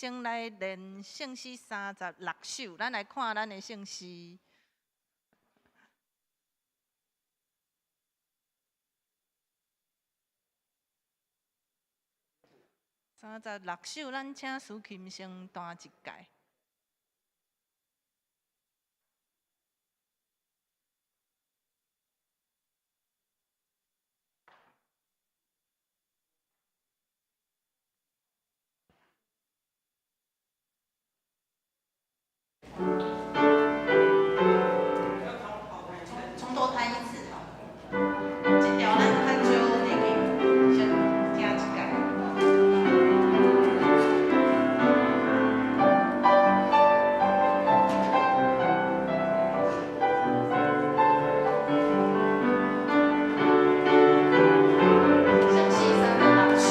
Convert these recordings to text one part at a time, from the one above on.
先来练圣诗36首，咱来看咱的圣诗。36首，咱请苏琴先弹一届。从头弹一次吼，这条咱较少那个先听一届。圣诗36首。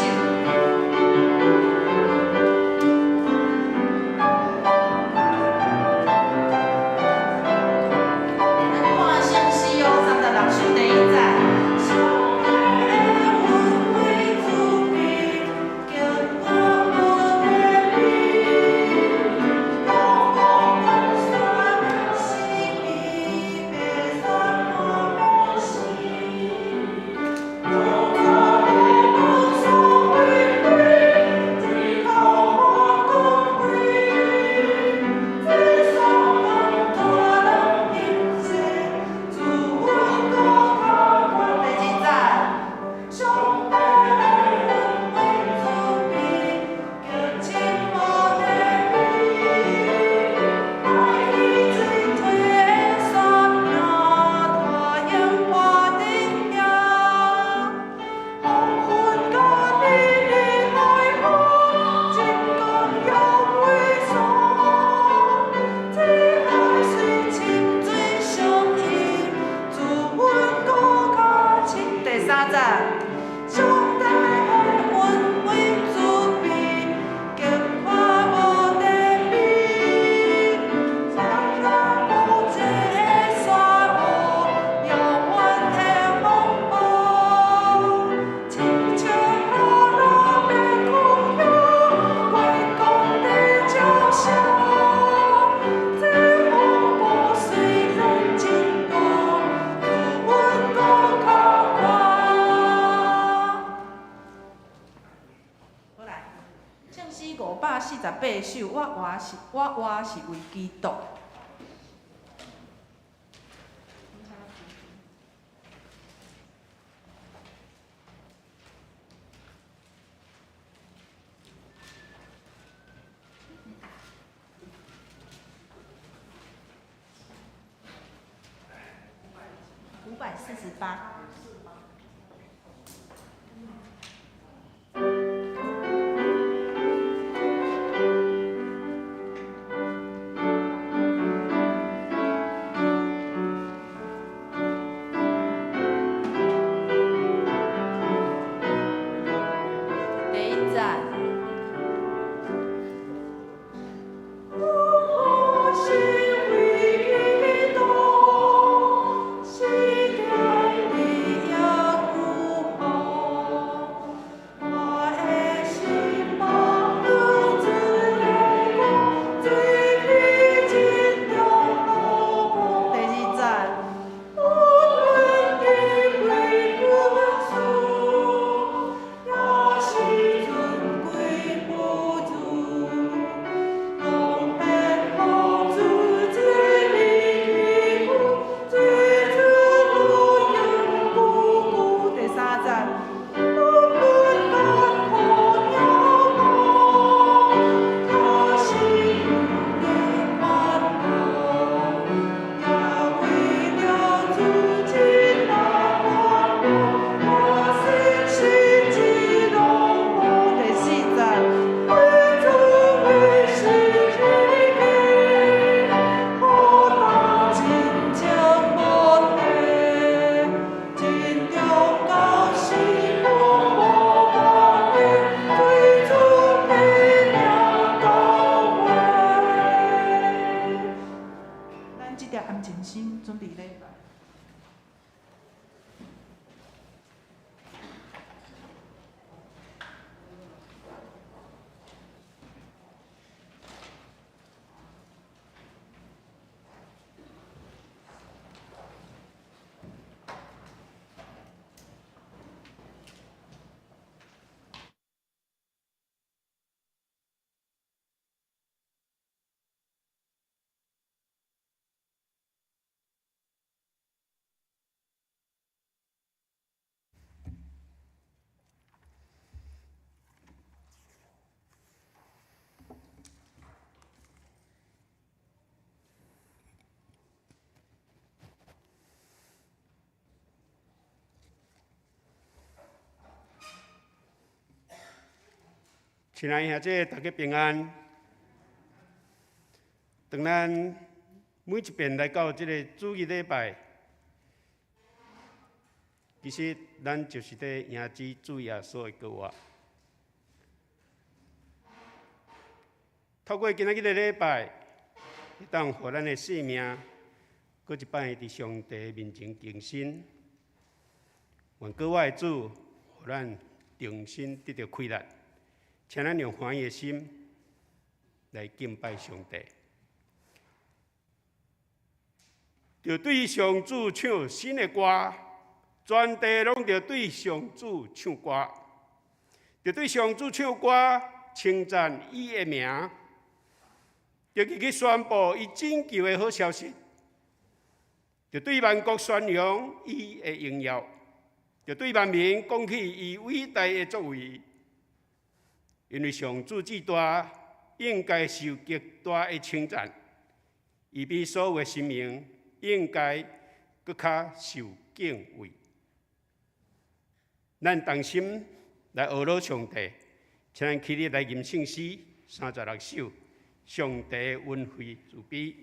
看圣诗哦，36首第一节。548首，我活是为基督。548。亲爱兄弟，大家平安。当咱每一遍来到这个主日礼拜，其实咱就是在迎接主耶稣的到我。透过今仔日的礼拜，当互咱的生命，搁一摆伫上帝面前更新。愿各位主，互咱重新得到开力。请咱用欢喜的心来敬拜上帝，就对上主唱新的歌，全地拢着对上主唱歌，就对上主唱歌，称赞伊的名，就去宣布伊拯救的好消息，就对万国宣扬伊的荣耀，就对万民讲起伊伟大的作为。因为上主至大，应该受极大的称赞，伊比所有的生命应该更较受敬畏。咱同心来学罗上帝，请咱起立来吟圣诗36首，上帝恩惠慈悲。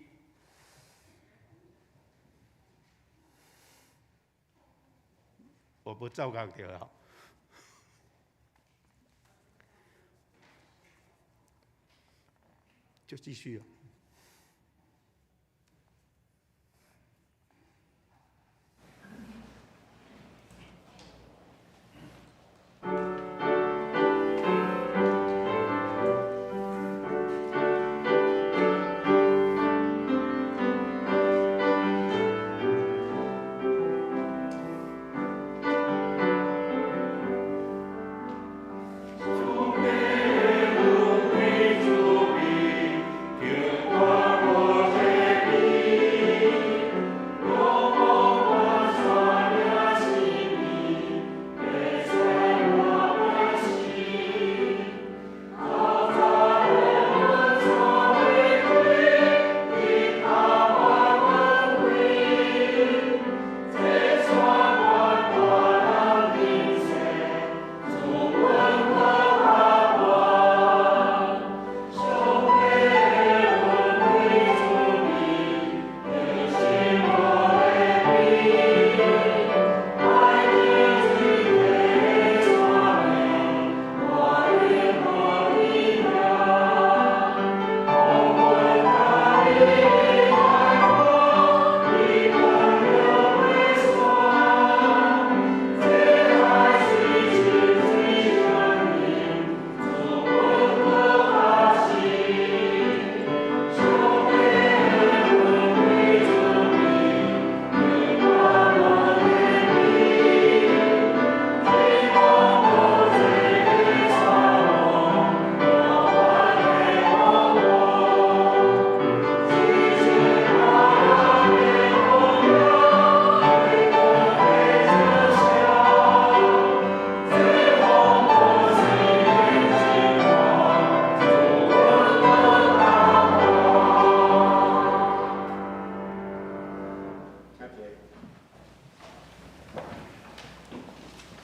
我不照讲就好。就继续了。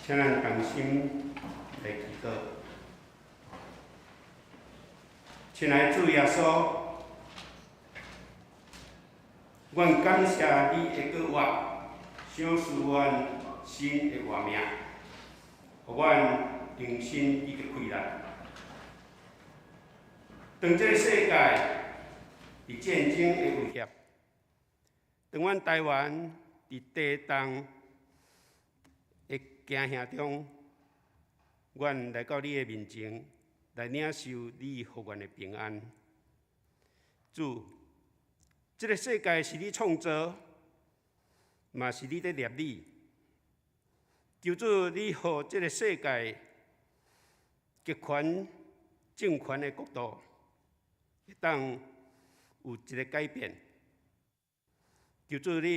请咱同心来祈祷。亲爱的主耶稣，阮感谢你的过活，赏赐阮新的活命，互阮重新得到开力。当这个世界伫战争的威胁，当阮台湾伫地动的惊吓中，阮来到你的面前，来领受你予阮的平安。主，这个世界是你创造，嘛是你在立理。求主，你予这个世界极权政权的国度，会当有一个改变。求主，你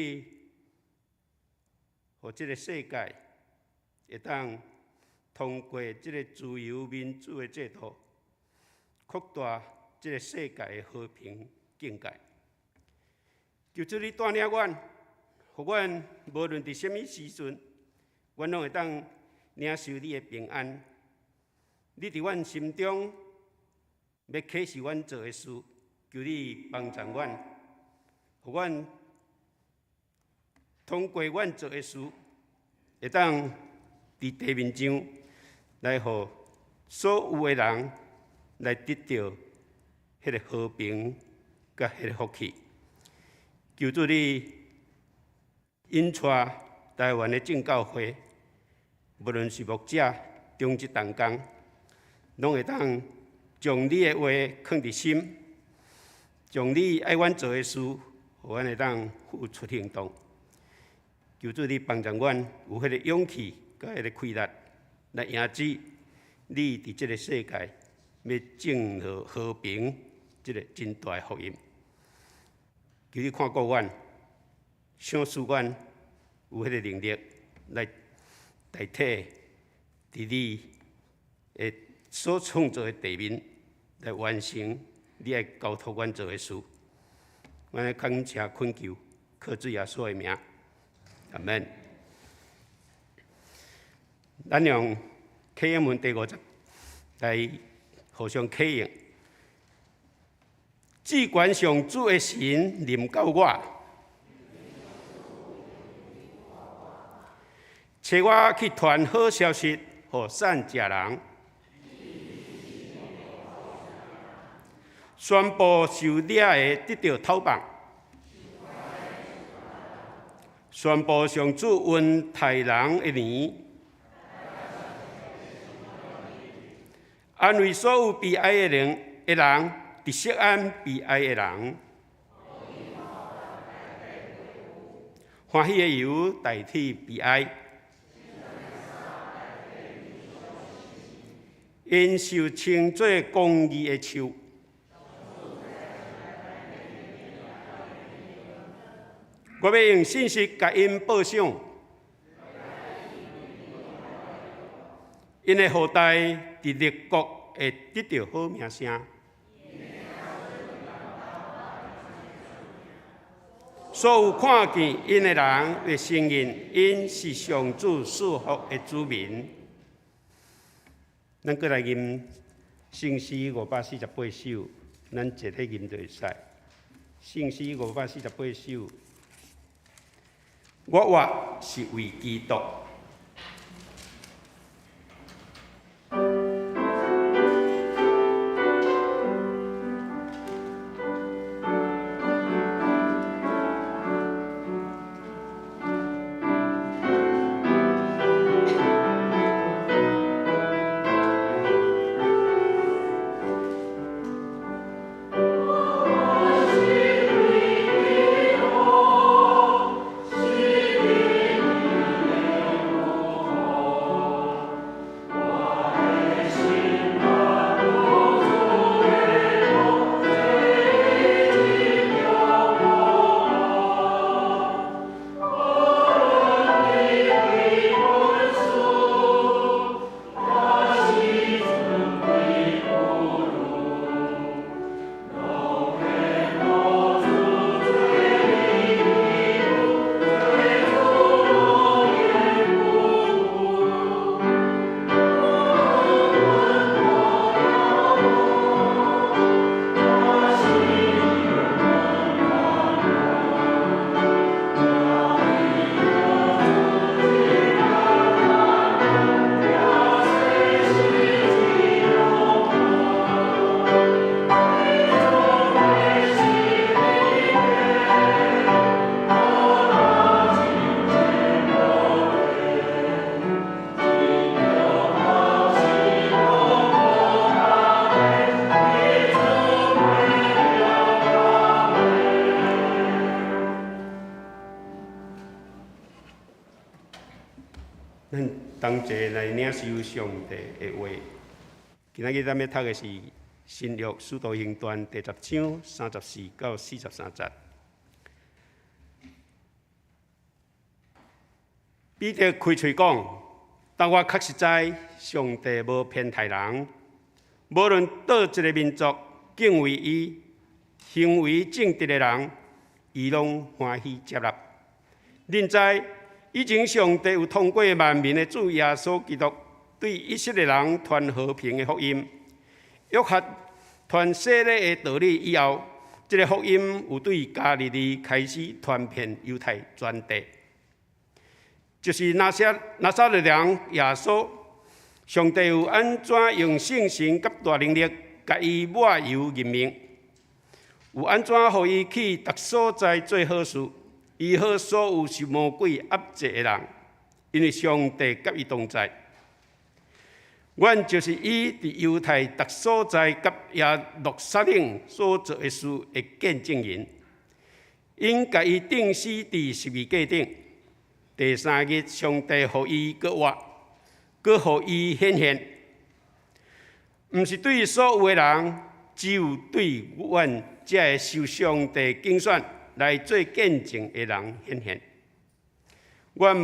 予这个世界会当通过这个自由民主的制度，扩大这个世界的和平境界。求主你带领阮，互阮无论伫什么时阵，阮拢会当领受你的平安，你伫阮心中要启示阮做的事，求你帮助阮，互阮通过阮做的事，会当伫地面上来互所有的人来得到迄个和平甲迄个福气。求主你引带台湾的正教会，无论是牧者、中职同工，拢会当将你的话放伫心，将你爱阮做的事，互阮会当付出行动。求主你帮助阮有迄个勇气，甲迄个气力，来迎接你伫即个世界要正落和平即个真大的福音。求你看顾阮，赏赐阮有迄个能力来代替伫你的所创造的地面来完成你爱交托阮做的事。阮来感谢恳求，靠主耶稣的名，阿门。咱用启应文第50来互相启应。至关上主的神临到我，找我去传好消息，互散食人，宣布受掠的得到讨放，宣布上主恩待人的年，安慰所有悲哀的人。伫锡安悲哀的人，欢喜的油代替悲哀，因受称作公义的树。我要用信息甲因报赏，因的后代伫列国会得到好名声。所有看见因的人会承认，因是上主赐福的子民。咱过来吟圣诗548首，咱一体吟就会使。圣诗548首，我活是为基督。咱同齐来领受上帝的话。今仔日咱要读的是《新约使徒行传》第10章34到43节。彼得开嘴讲：“但我确实知上帝无偏袒人，无论倒一个民族敬畏伊、行为正直的人，伊拢欢喜接纳。恁知？”以前上帝有通过万民的主耶稣基督，对以色列人传和平的福音。约翰传洗礼的道理以后，这个福音有对加利利开始传遍犹太全地，就是那撒勒人耶稣，上帝有安怎用圣神甲大能力，甲伊抹油任命，有安怎互伊去逐所在做好事，医好所有受魔鬼压制的人，因为上帝甲伊同在。阮就是伊伫犹太逐所在甲耶路撒冷所做的事的见证人，因甲伊钉死伫十字架顶。第三日，上帝互伊搁活，搁互伊显现，毋是对所有的人，只有对阮这个受上帝拣选来做见证的人显现。阮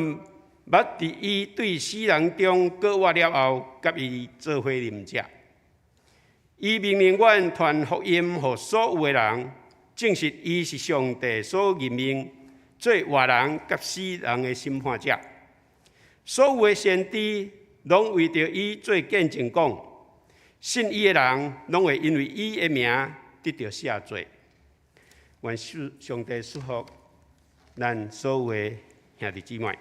捌伫伊对死人中搁活了后，甲伊做伙啉食。伊命令阮传福音，予所有的人，证实伊是上帝所任命做活人甲死人的审判者。所有的先知拢为着伊做见证，讲信伊的人拢会因为伊的名得到赦罪。愿上帝祝福咱所有的兄弟姊妹。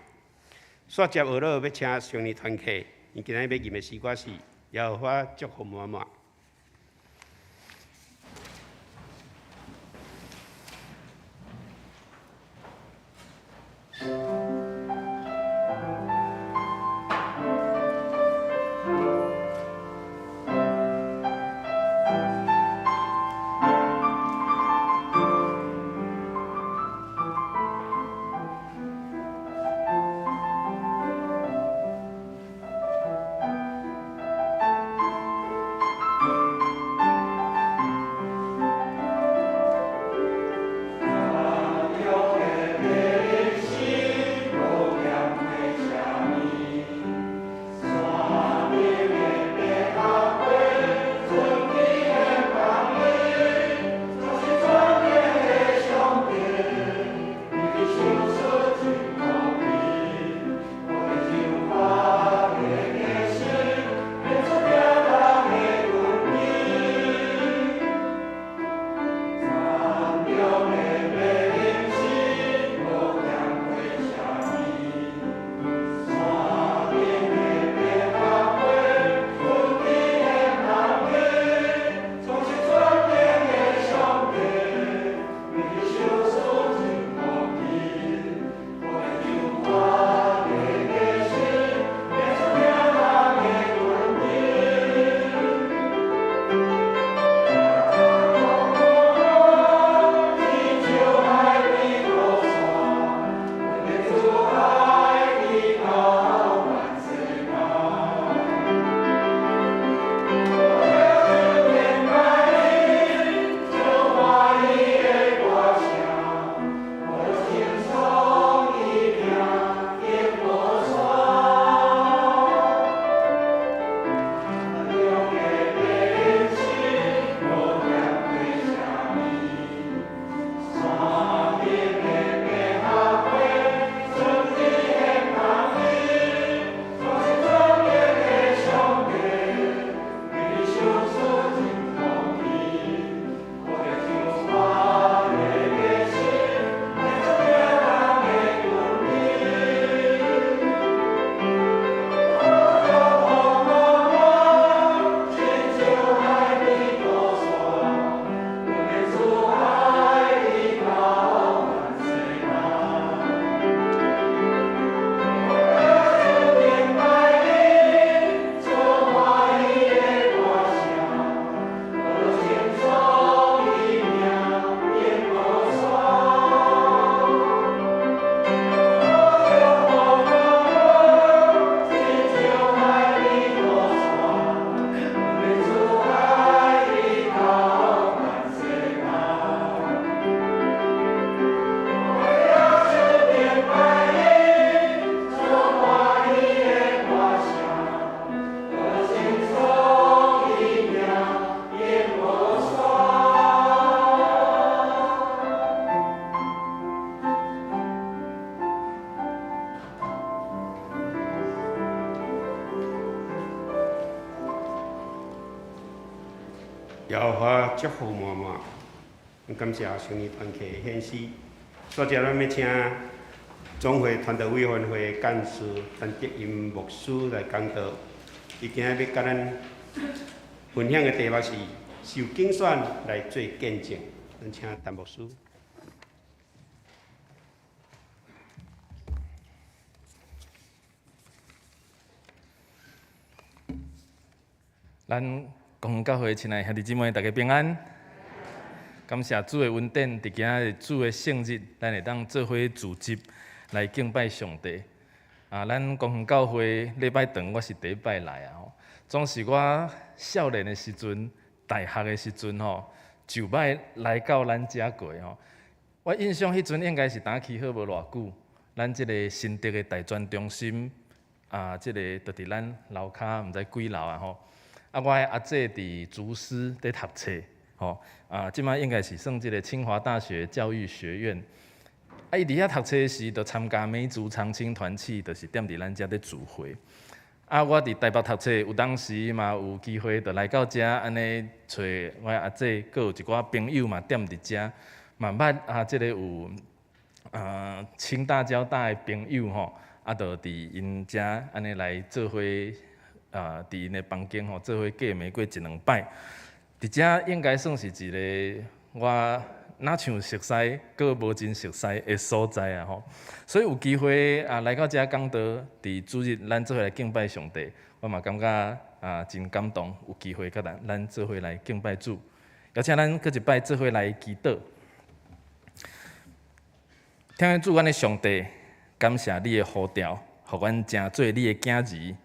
煞接下来要请上年团契，因今日要吟的诗歌是耶和华祝福满满。也我祝福满满。感谢成年团契献诗，接着咱要请总会团队委员会干事陈德音牧师来讲道。伊今日要甲咱分享的题目是受竞选来做见证。咱请陈牧师。咱公教会亲爱兄弟姊妹，大家平安。感谢主的恩典，伫今日主的圣日，咱会当做伙聚集来敬拜上帝。咱公园教会礼拜堂，我是第一摆来啊。总是我少年的时阵，大学的时阵就摆来到咱遮过吼。我印象迄阵应该是打起好无偌久，咱即个新竹的大专中心即个就伫咱楼骹，毋知几楼啊吼。我的阿姐伫竹师在读册，即摆应该是算即个清华大学教育学院。伊伫遐读册时，就参加美族长青团契，就是踮伫咱遮咧聚会。我伫台北读册，有当时嘛有机会，就来到遮安尼找我的阿姐，佮有一寡朋友嘛踮伫遮，嘛捌即个有清大、交大的朋友就伫因遮安尼来做伙。伫因的房间做伙过玫瑰一两摆，伫遮应该算是一个我哪像熟悉，佮无真熟悉的所在啊所以有机会来到遮讲道，伫主日咱做伙来敬拜上帝，我嘛感觉真感动，有机会甲咱做伙来敬拜主，邀请咱搁一摆做伙来祈祷。听咱主，阮的上帝，感谢你的呼召，互阮成做你的囝儿。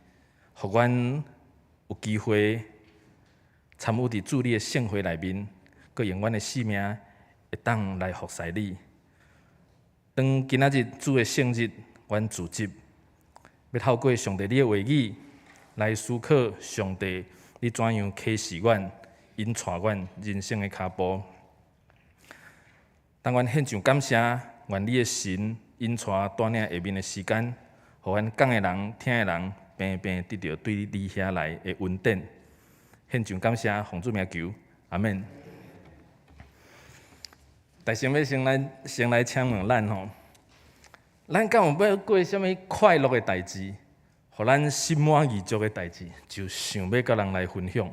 互阮有机会参与伫主你的圣会内面，佮用阮的性命会当来服侍你。当今仔日主的圣日，阮聚集，要透过上帝你的话语来思考上帝你怎样启示阮、引带阮人生的脚步。当阮献上感谢，愿你的神引带带领下面的时间，互阮讲的人、听的人。平平得到对你遐来的恩典，献上感谢，奉主名求，阿免。但先要先来请问咱咱敢有要过啥物快乐的代志，互咱心满意足的代志，就想要甲人来分享。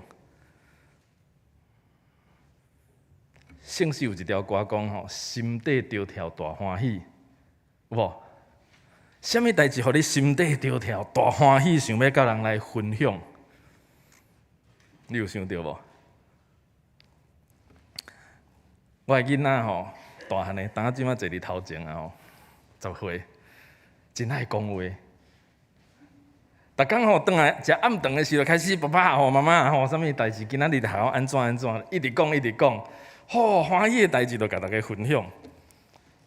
圣诗有一条歌讲心底着跳大欢喜，有无？什么代志，互你心底着跳大欢喜，想要甲人来分享？你有想到无？我的囡仔大汉的，当即摆坐伫头前10岁，真爱讲话。逐工转来食暗顿的时候，开始爸爸妈妈啥物代志，今仔日学安怎，一直讲，欢喜的代志，就甲大家分享，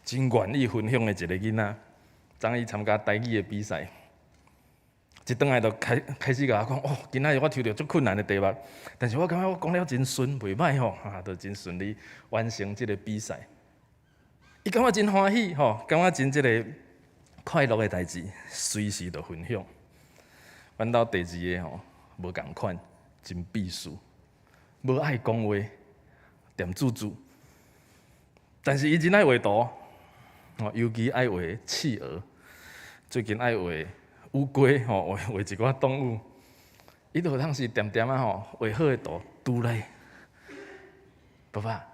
真愿意分享的一个囡仔。昨伊参加台语的比赛，一转来就开始甲我讲，今仔日我抽到足困难的题目，但是我感觉我讲了真顺，袂歹就真顺利完成这个比赛。伊感觉真欢喜感觉真这个快乐的代志，随时就分享。阮兜第二个无共款，真避暑，无爱讲话，点住，但是伊真爱画图，尤其爱画企鹅。最近爱画乌龟画一寡动物，伊就有当时点画好的图，拄来，爸爸，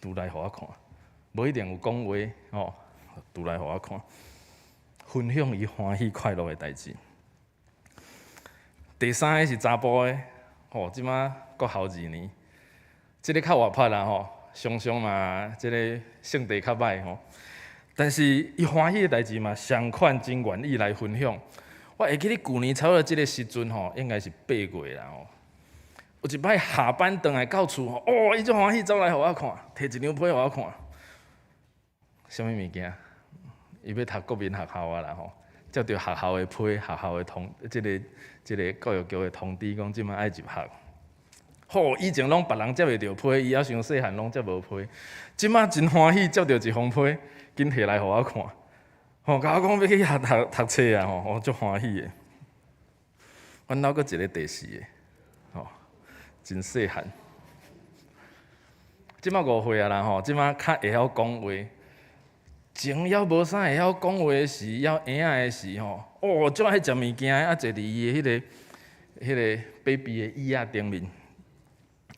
拄来互我看，无一定有讲话拄来互我看，分享伊欢喜快乐的代志。第三个是查甫的，即马国校2年，即个较活泼啦常常嘛，即个性地较歹但是伊欢喜的代志嘛，上款真愿意来分享。我会记得去年差不多即个时阵应该是8月啦有一摆下班回来到厝伊足欢喜走来互我看，摕一张批互我看。什么物件？伊要读国民学校啊啦接到学校的批，学校的即个教育局的通知，讲即摆爱入学。以前拢别人接袂到批，伊还伤细汉拢接无批。即摆真欢喜接到一封批，紧摕来互我看。甲我讲要去遐读册啊！我足欢喜的。阮兜阁一个第4个，真细汉，即马5岁啊啦吼，即马较会晓讲话。前还无啥会晓讲话的时，还婴仔的时吼，哦，足爱食物件，啊坐伫伊的迄个 baby 的椅仔顶面，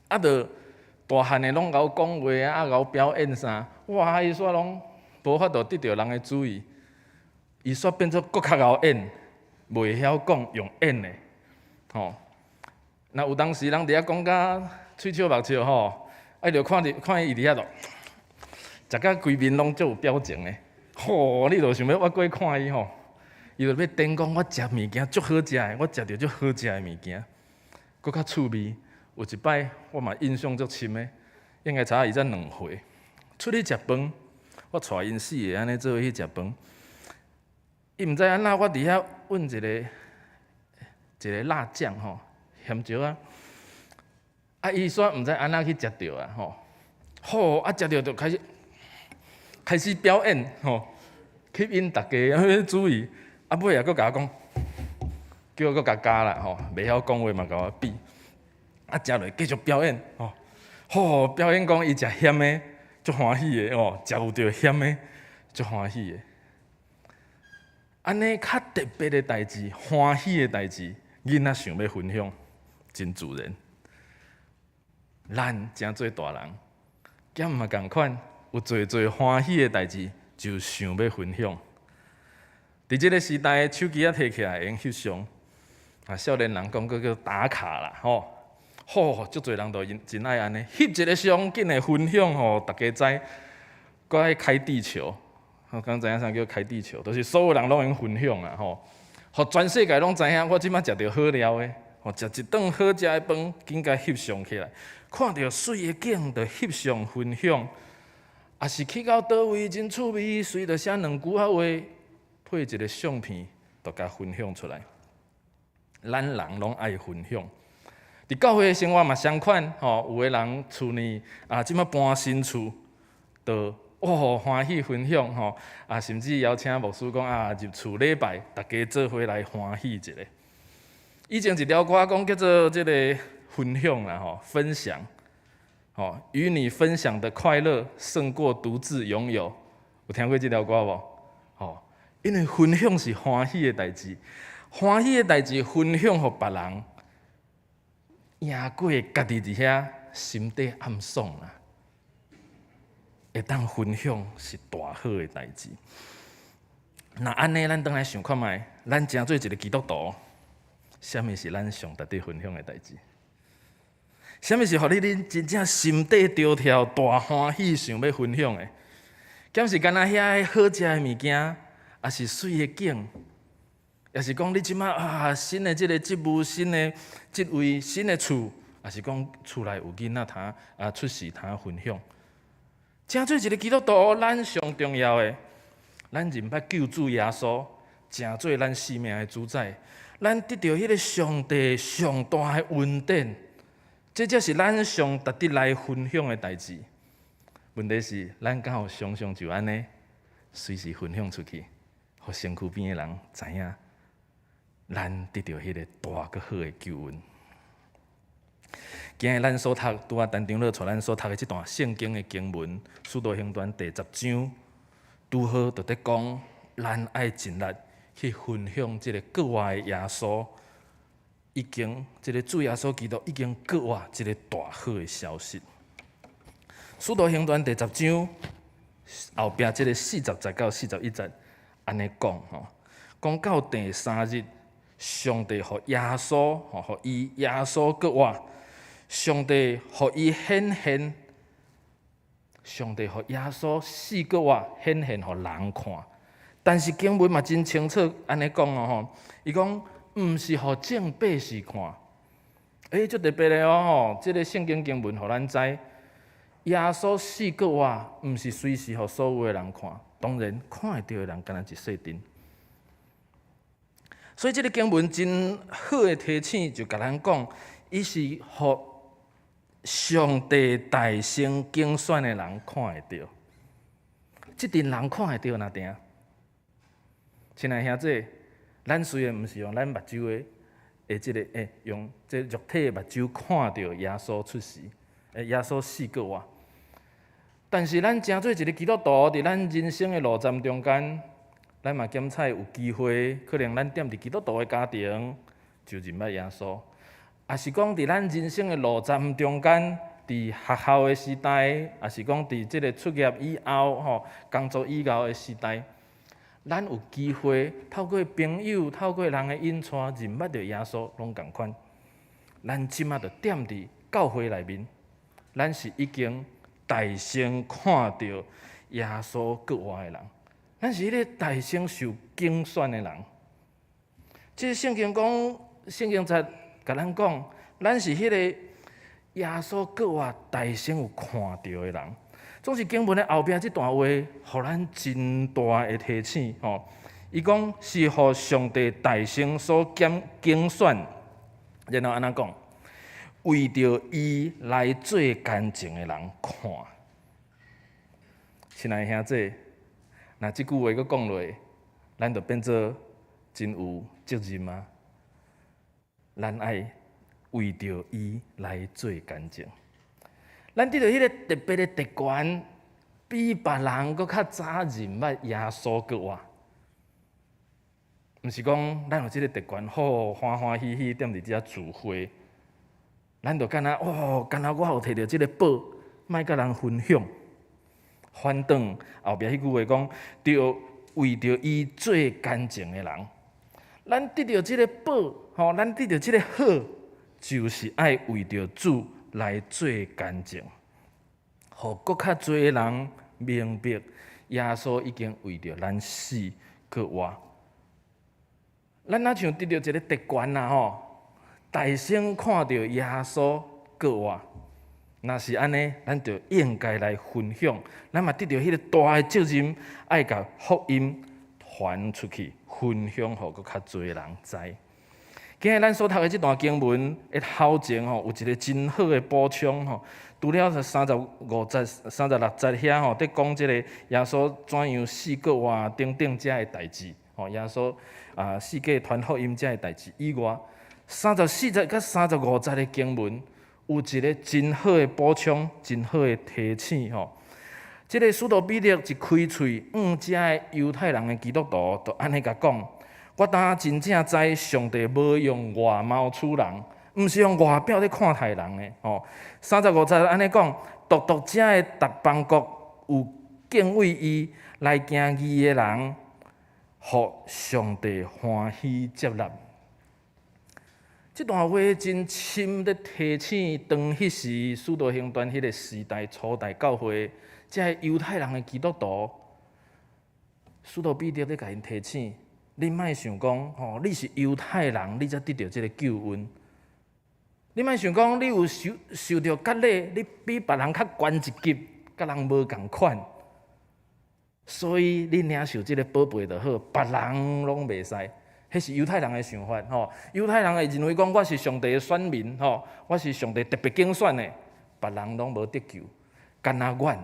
啊，着大汉的拢甲我讲话啊，甲我表演啥，哇，伊煞拢无法度得到人的注意，伊煞变做搁较贤演，袂晓讲用演的，吼。若有当时人伫遐讲甲喙笑目笑吼，啊，着看伊伫遐度。食甲规面拢足有表情的，吼！你著想要我过去看伊吼，伊著要顶讲我食物件足好食的，我食着足好食的物件，搁较趣味。有一摆我嘛印象足深的，应该差伊才2岁，出去食饭，我带因4个安尼做伙去食饭。伊毋知安怎，我伫遐问一个辣酱吼，咸椒啊，啊伊煞毋知安怎去食着啊吼，好啊食着就开始表演吼，吸引大家注意，啊尾也搁甲我讲，叫我搁甲加啦吼，袂晓讲话嘛甲我比，啊食落继续表演吼，吼表演讲伊食咸的，足欢喜的哦，食有着咸的，足欢喜的。安尼较特别的代志，欢喜的代志，囡仔想要分享，真自然。咱真做大人，兼嘛共款。有做欢喜的代志，就想要分享。伫即个时代，手机啊摕起来会用翕相，啊少年人讲叫打卡啦，吼，好，足侪人都真爱安尼，翕一个相，紧来分享吼，大家知，搁爱开地球，我刚知影啥叫开地球，就是所有人拢用分享啊，吼，互全世界拢知影，我即摆食着好料的，吼，食一顿好食的饭，紧甲翕相起来，看到水的景，就翕相分享。啊是去到倒位真趣味，随着写2句仔话，配一个相片，就甲分享出来。咱人拢爱分享，伫教会生活嘛相款吼。有的人厝呢啊，即摆搬新厝，就欢喜分享吼。啊，甚至邀请牧师讲啊，入厝礼拜，大家做伙来欢喜一下。以前一条歌讲叫做即个分享啦吼，分享。哦，与你分享的快乐胜过独自拥有。有听过这条歌无？哦，因为分享是欢喜的代志，欢喜的代志分享给别人，赢过家己伫遐心底暗爽啦。会当分享是大好的代志。那安尼，咱倒来想看觅，咱真做一个基督徒，啥物是咱上值得分享的代志？啥物是互你真正心底着跳、大欢喜、想要分享的？敢是干那遐好食的物件，还是水的景，也是讲你即摆新的即个职务、新的职位、新的厝，还是讲厝内有囡仔通出世通分享？真做一个基督徒，咱上重要的，咱认捌救主耶稣，真做咱生命的主宰，咱得到迄个上帝上大的恩典。这才是咱上值得来分享的代志。问题是，咱敢有常常就安尼，随时分享出去，互身躯边的人知影，咱得到迄个大个好的救恩。今日咱所读，拄啊，陈长老带咱所读的这段圣经的经文，《使徒行传》第10章，拄好就伫讲，咱爱尽力去分享这个国外的耶稣。已经，这个主耶稣基督已经告我一个大好的消息。使徒行传第10章后壁这个40节到41节，安尼讲吼，讲到第3日，上帝互耶稣互伊耶稣告我，上帝互伊显现，上帝互耶稣死告我显现互人看。但是经文嘛真清楚安尼讲哦吼，伊讲。毋是互正百姓看，足特别的哦吼！这个圣经经文互咱知，耶稣死过我，毋是随时互所有的人看，当然看会到的人，敢若一细阵。所以这个经文真好的提醒，就甲咱讲，伊是互上帝大圣竞选的人看会到，即阵人看会到哪定？亲爱兄弟。咱虽然毋是用咱目睭的用这肉体的目睭看到耶稣出世，耶稣死过我，但是咱诚做一个基督徒，伫咱人生的路站中间，咱嘛检采有机会，可能咱踮伫基督徒的家庭就认捌耶稣，也是讲伫咱人生的路站中间，伫学校的时代，也是讲伫即个出业以后工作以后的时代，咱有机会透过朋友、透过人的引带，认捌到耶稣，拢共款。咱即马就踮伫教会内面，咱是已经大声看到耶稣国活的人，咱是迄个大声受竞选的人。即个圣经讲，圣经在甲咱讲，咱是迄个耶稣国活大声有看到的人。总是经文的后壁即段话，互咱真大的提醒吼。伊讲是互上帝大声所竞选，然后安怎讲？为着伊来做干净的人看。亲爱的兄弟，若即句话佫讲落，咱就变做真有责任啊！咱爱为着伊来做干净。咱得到迄个特别的特权，比别人佫较早认捌耶稣国活。毋是讲咱有即个特权，好欢欢喜喜踮伫遮聚会。咱就敢若敢若我有摕到即个宝，莫甲人分享。反倒后壁迄句话讲，着为着伊做干净的人。咱得到即个宝，咱得到即个好，就是爱为着主来做干净，互搁较侪的人明白，耶稣已经为着咱死去活。咱若像得到一个特权啦大声看到耶稣国活，若是安尼，咱就应该来分享。咱嘛得到迄个大的责任，爱甲福音传出去，分享互搁较侪人知。今日咱所读的这段经文的后前有一个真好的补充除了35节、36节遐在讲这个耶稣怎样死国活等等遮的代志耶稣世界传福音遮的代志以外，34节甲35节的经文有一个真好的补充、真好的提醒这个使徒彼得一开喙，遮的犹太人的基督徒就安尼甲讲。我当真正知上帝无用外貌处人，毋是用外表咧看待人的35节安尼讲，独遮的逐邦国有敬畏伊来行义的人，互上帝欢喜接纳。这段话真深咧提醒，当迄时使徒行传迄个时代初代教会，这犹太人的基督徒，使徒彼得咧甲因提醒。你莫想讲，你是犹太人，你才得到这个救恩。你莫想讲，你有受到割礼，你比别人较悬一级，甲人无共款，所以你领受这个宝贝就好，别人拢袂使。迄是犹太人的想法，犹太人会认为讲，我是上帝的选民，我是上帝特别拣选的，别人拢无得救，干那阮，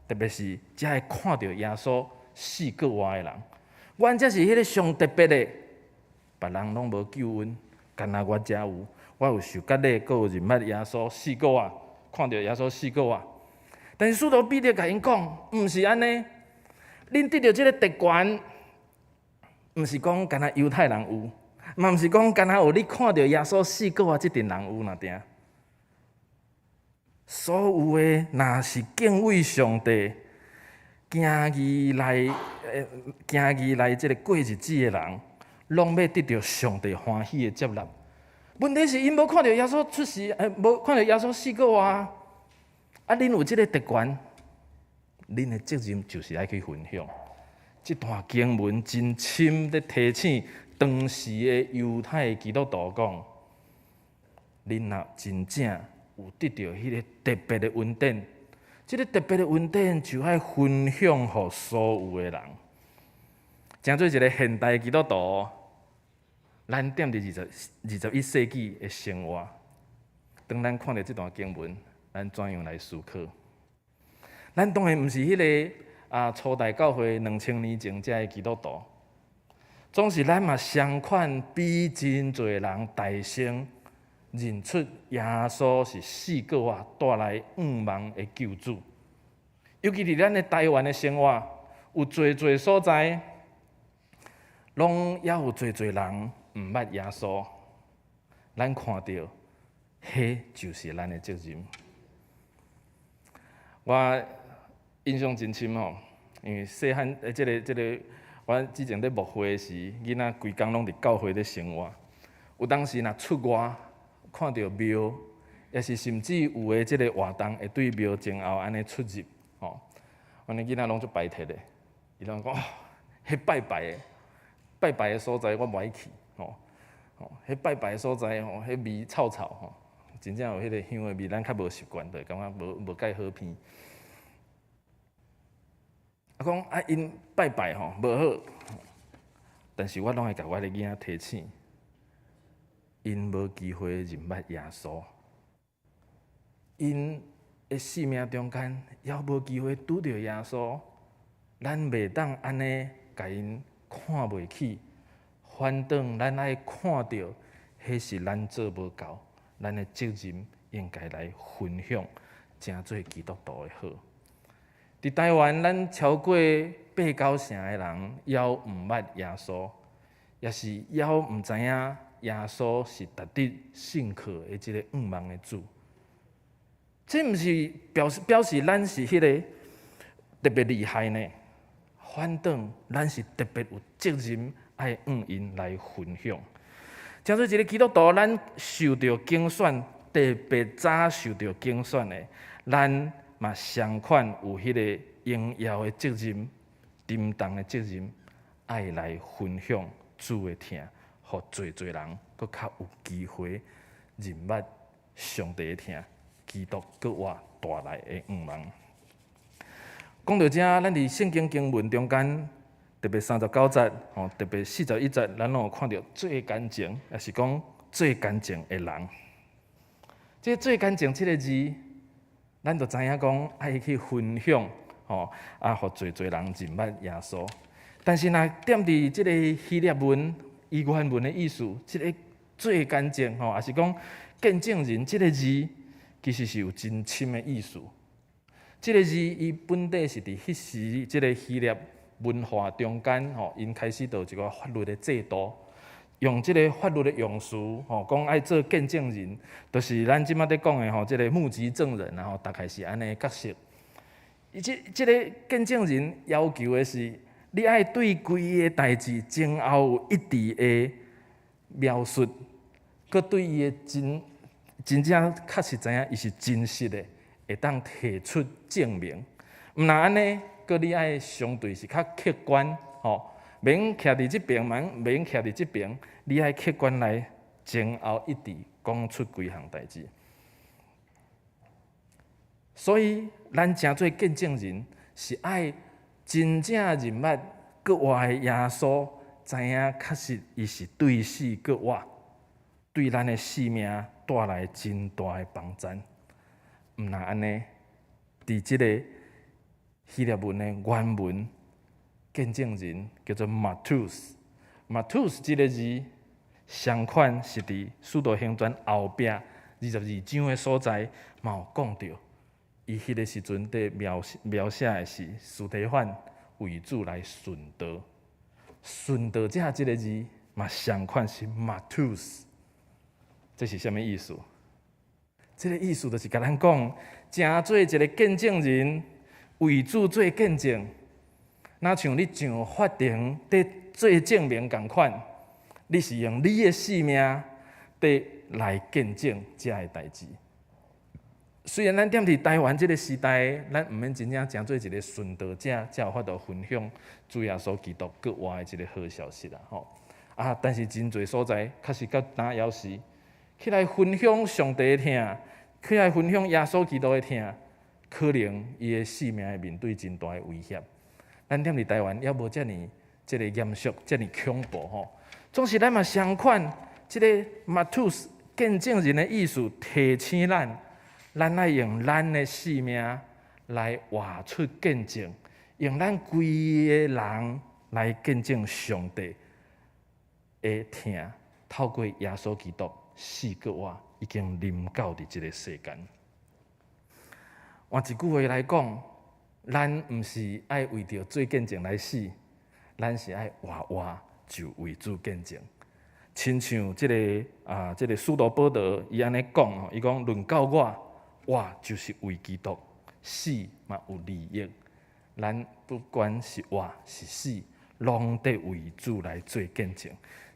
特别是只会看到耶稣死国活的人。阮才是迄个上特别的，别人拢无救恩，干那我才有。我有受割礼，阁有认捌耶稣死过啊，看到耶稣死过啊。但是使徒彼得甲因讲，毋是安尼。恁得到即个特权，毋是讲干那犹太人有，嘛毋是讲干那有你看到耶稣死过啊，即阵人有那定。所有的若是敬畏上帝。行义来这个过日子的人，拢要得到上帝欢喜的接纳。问题是因无看到耶稣出世，无看到耶稣死过啊！恁有这个特权，恁的责任就是爱去分享。这段经文真深的提醒当时的犹太基督徒讲：恁若真正有得到迄个特别的恩典。这个特别的恩典就爱分享给所有的人。诚做一个现代基督徒，咱踮伫21世纪的生活，当咱看到这段经文，咱怎样来思考？咱当然毋是迄个初代教会2000年前遮的基督徒，总是咱嘛相款比真侪人大声认出耶稣是死过带来5万的救主。尤其伫咱的台湾的生活，有侪所在，拢也有侪人毋捌耶稣。咱看到，迄就是咱的责任。我印象真深吼，因为细汉即个，我之前咧牧会时，囡仔规工拢伫教会咧生活。有当时若出外看到庙，也是甚至有诶即个活动会对庙前后安尼出入吼。安尼囡仔拢足白摕的，伊拢讲，迄拜拜的所在我无爱去吼。迄拜拜的所在吼，迄味臭吼，真正有迄个香的味，咱较无习惯，就感觉无介好闻。讲啊，因拜吼无好，但是我拢会甲我的囡仔提醒，因无机会认捌耶稣，因的生命中间也无机会拄着耶稣，咱袂当安尼甲因看袂起。反正咱爱看到，迄是咱做无够，咱的责任应该来分享，成做基督徒的好。伫台湾，咱超过8-9成的人，也毋捌耶稣，也是也毋知影耶稣是值得信靠的即个仰望的主。这毋是表示咱是迄个特别厉害呢？反正咱是特别有责任。爱向因来分享，正做一个基督徒，咱受到拣选，特别早受到拣选的，咱嘛相款有迄个应要的责任、担当的责任，爱来分享主的疼，互侪人搁较有机会认捌上帝的疼，基督搁活带来的愿望。讲到这，咱伫圣经经文中间。特别39节，特别41节，咱拢有看到最干净，也是讲最干净的人。这最干净这个字，咱就知影讲爱去分享，啊，互侪人认捌耶稣。但是若点伫这个希腊文、原文的意思，这个最干净，也是讲见证人这个字，其实是有真深的意思。这个字伊本底是伫迄时这个希腊。文化中间，因开始就一个法律的制度，用即个法律的用词，讲爱做见证人，就是咱即马在讲的即个目击证人，大概是安尼角色。即个见证人要求的是，你爱对规个代志前后有一致的描述，佮对伊的真正确实知影伊是真实的，会当提出证明。毋若安尼。你爱相对是较客观，免徛伫即边，免徛伫即边，你爱客观来前后一致讲出几项代志。所以，咱诚做见证人，是爱真正认捌搁活的耶稣，知影确实伊是对死搁活，对咱的生命带来真大的帮助。毋若安尼，伫即个。希腊文的原文见证人叫做 Martus 这个字，相款是伫《使徒行传》后壁22章的所在，嘛有讲到，伊迄个时阵在描写的是司提反为主来顺道，顺道这个字嘛相款是 Martus， 这是什么意思？这个意思就是甲咱讲，诚做一个见证人。为主做见证，若像你上法庭伫做证明共款，你是用你的性命伫来见证这个代志。虽然咱踮伫台湾这个时代，咱毋免真正诚做一个顺道者，才有法度分享主耶稣基督搁活的一个好消息啦，但是真侪所在，确实到哪夭时，起来分享上帝的疼，起来分享耶稣基督的疼。可能伊的性命会面对真大的威胁。咱踮伫台湾，也无遮尔即个严肃、遮尔恐怖吼。总是咱嘛相款，即个 Martus 见证人的意思，提醒咱爱用咱的性命来活出见证，用咱规个人来见证上帝的疼，透过耶稣基督死搁活，已经临到伫即个世间。换一句话来讲，咱毋是爱为着做见证来死，咱是爱活活就为主见证。亲像即个使徒保罗伊安尼讲吼，伊讲论到我就是为基督，死嘛有利益。咱不管是活是死，拢得为主来做见证。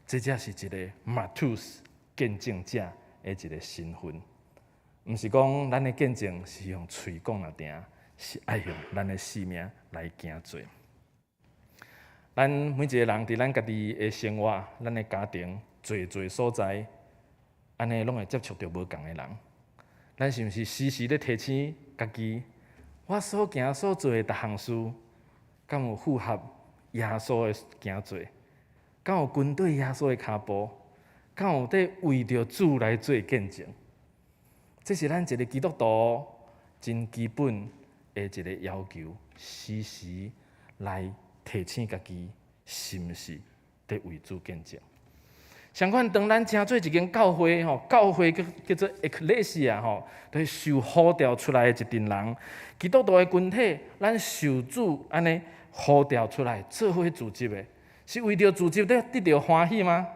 这才是一个马图斯见证者的一个身份。毋是讲咱的见证是用嘴讲啊定，是爱用咱的性命来行做。咱每一个人伫咱家己的生活、咱的家庭、做所在，安尼拢会接触到无共的人。咱是毋是时时咧提醒家己，我所行所做的逐项事，敢有符合耶稣的行做？敢有跟对耶稣的脚步？敢有伫为着主来做见证？这是咱一个基督徒真基本的一个要求，时时来提醒家己，是毋是伫为主见证？相反，当咱成做一间教会吼，教会叫做 ecclesia 吼，就是受呼召出来的一群人，基督徒的群体，咱受主安尼呼召出来做伙组织的，是为着组织得到欢喜吗？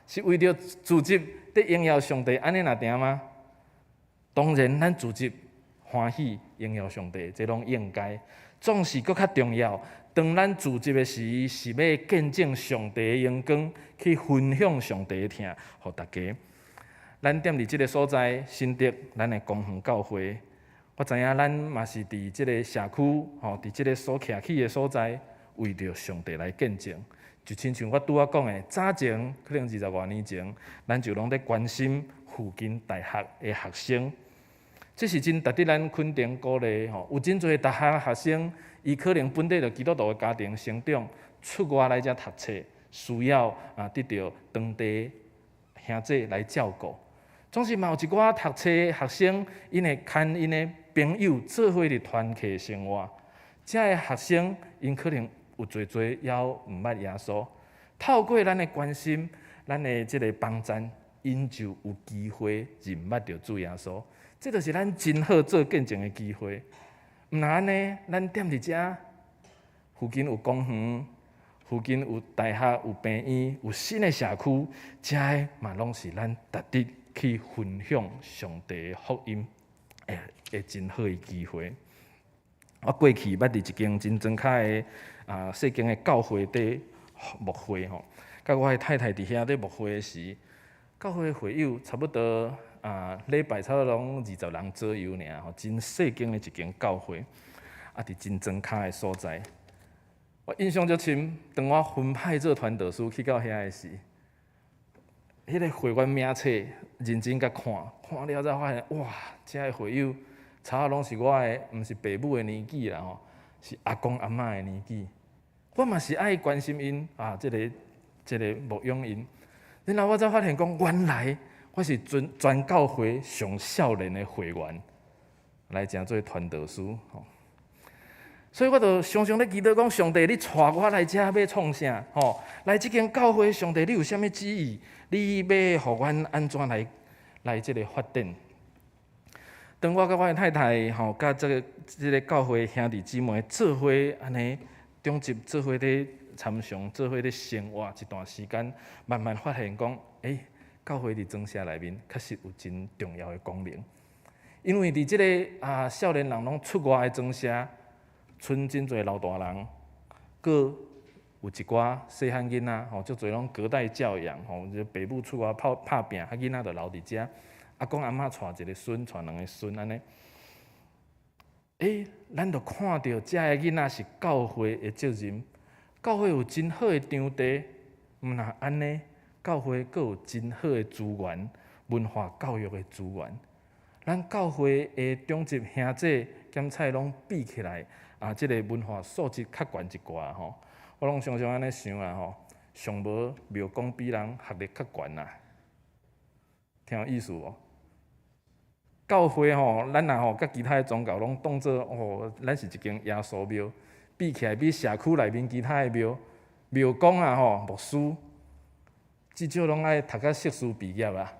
是为着组织得荣耀上帝安尼若定吗？当然，咱组织欢喜荣耀上帝，这拢应该。总是搁较重要。当咱组织的时，是要见证上帝的荣光，去分享上帝的听，互大家。咱踮伫即个所在，新德咱的公园教会，我知影咱嘛是伫即个社区，伫即个所徛起的所在，为着上帝来见证。就亲像我拄仔讲的，早前可能20多年前，咱就拢在关心附近大学的学生。这是真值得咱肯定鼓励吼，有真侪大学学生，伊可能本地就基督徒的家庭成长，出外来遮读册，需要得到当地兄弟来照顾。总是嘛有一寡读册的学生，因会牵因的朋友做伙伫团契生活。遮个学生，因可能有侪也毋捌耶稣，透过咱的关心，咱的即个帮赞，因就有机会认捌着主耶稣。这就是咱真好做见证的机会。毋然安尼，咱踮伫遮，附近有公园，附近有大学、有病院、有新的社区，遮个嘛拢是咱值得去分享上帝的福音的真好的机会。我过去捌伫一间真庄脚的细间的教会底牧会吼，甲我的太太伫遐底牧会的时，教会的会友差不多。礼拜差不多拢20人左右尔，吼，真细间的一间教会，伫真庄脚的所在。我印象足深，当我分派做传道师去到遐的时，迄个会员名册认真甲看了才发现，哇，遮个会友差不多拢是我的，毋是爸母的年纪啦，吼，是阿公阿嬷的年纪。我嘛是爱关心因即个牧养因。然后我才发现讲，原来。我是全教会上少年的会员，来诚做传道师吼。所以我就常常咧祈祷讲，上帝，你带我来遮要创啥？吼，来这间教会，上帝，你有啥物旨意？你要互阮安怎来这个发展？当我甲我的太太吼，甲这个教会兄弟姊妹做伙安尼中集做伙咧参详，做伙咧生活一段时间，慢慢发现讲，教会伫庄社内面，确实有真重要的功能。因为伫即个少年人拢出外的庄社，剩真侪老大人，阁有一寡细汉囡仔，吼，足侪拢隔代教养，吼，就爸母出外拍拼，囡仔就留伫遮。阿公阿嬷带一个孙，带2个孙安尼。咱就看到遮个囡仔是教会的责任，教会有真好的场地，毋若安尼。教会阁有真好的资源，文化教育的资源。咱教会的中级兄弟兼菜拢比起来，即个文化素质较悬一寡吼。我拢常常安尼想吼，上无庙公比人学历较悬啦，听有意思无？教会吼，咱若吼甲其他的宗教拢当作咱是一间耶稣庙，比起来比社区内面其他的庙公牧师。至少拢爱读到硕士毕业啦，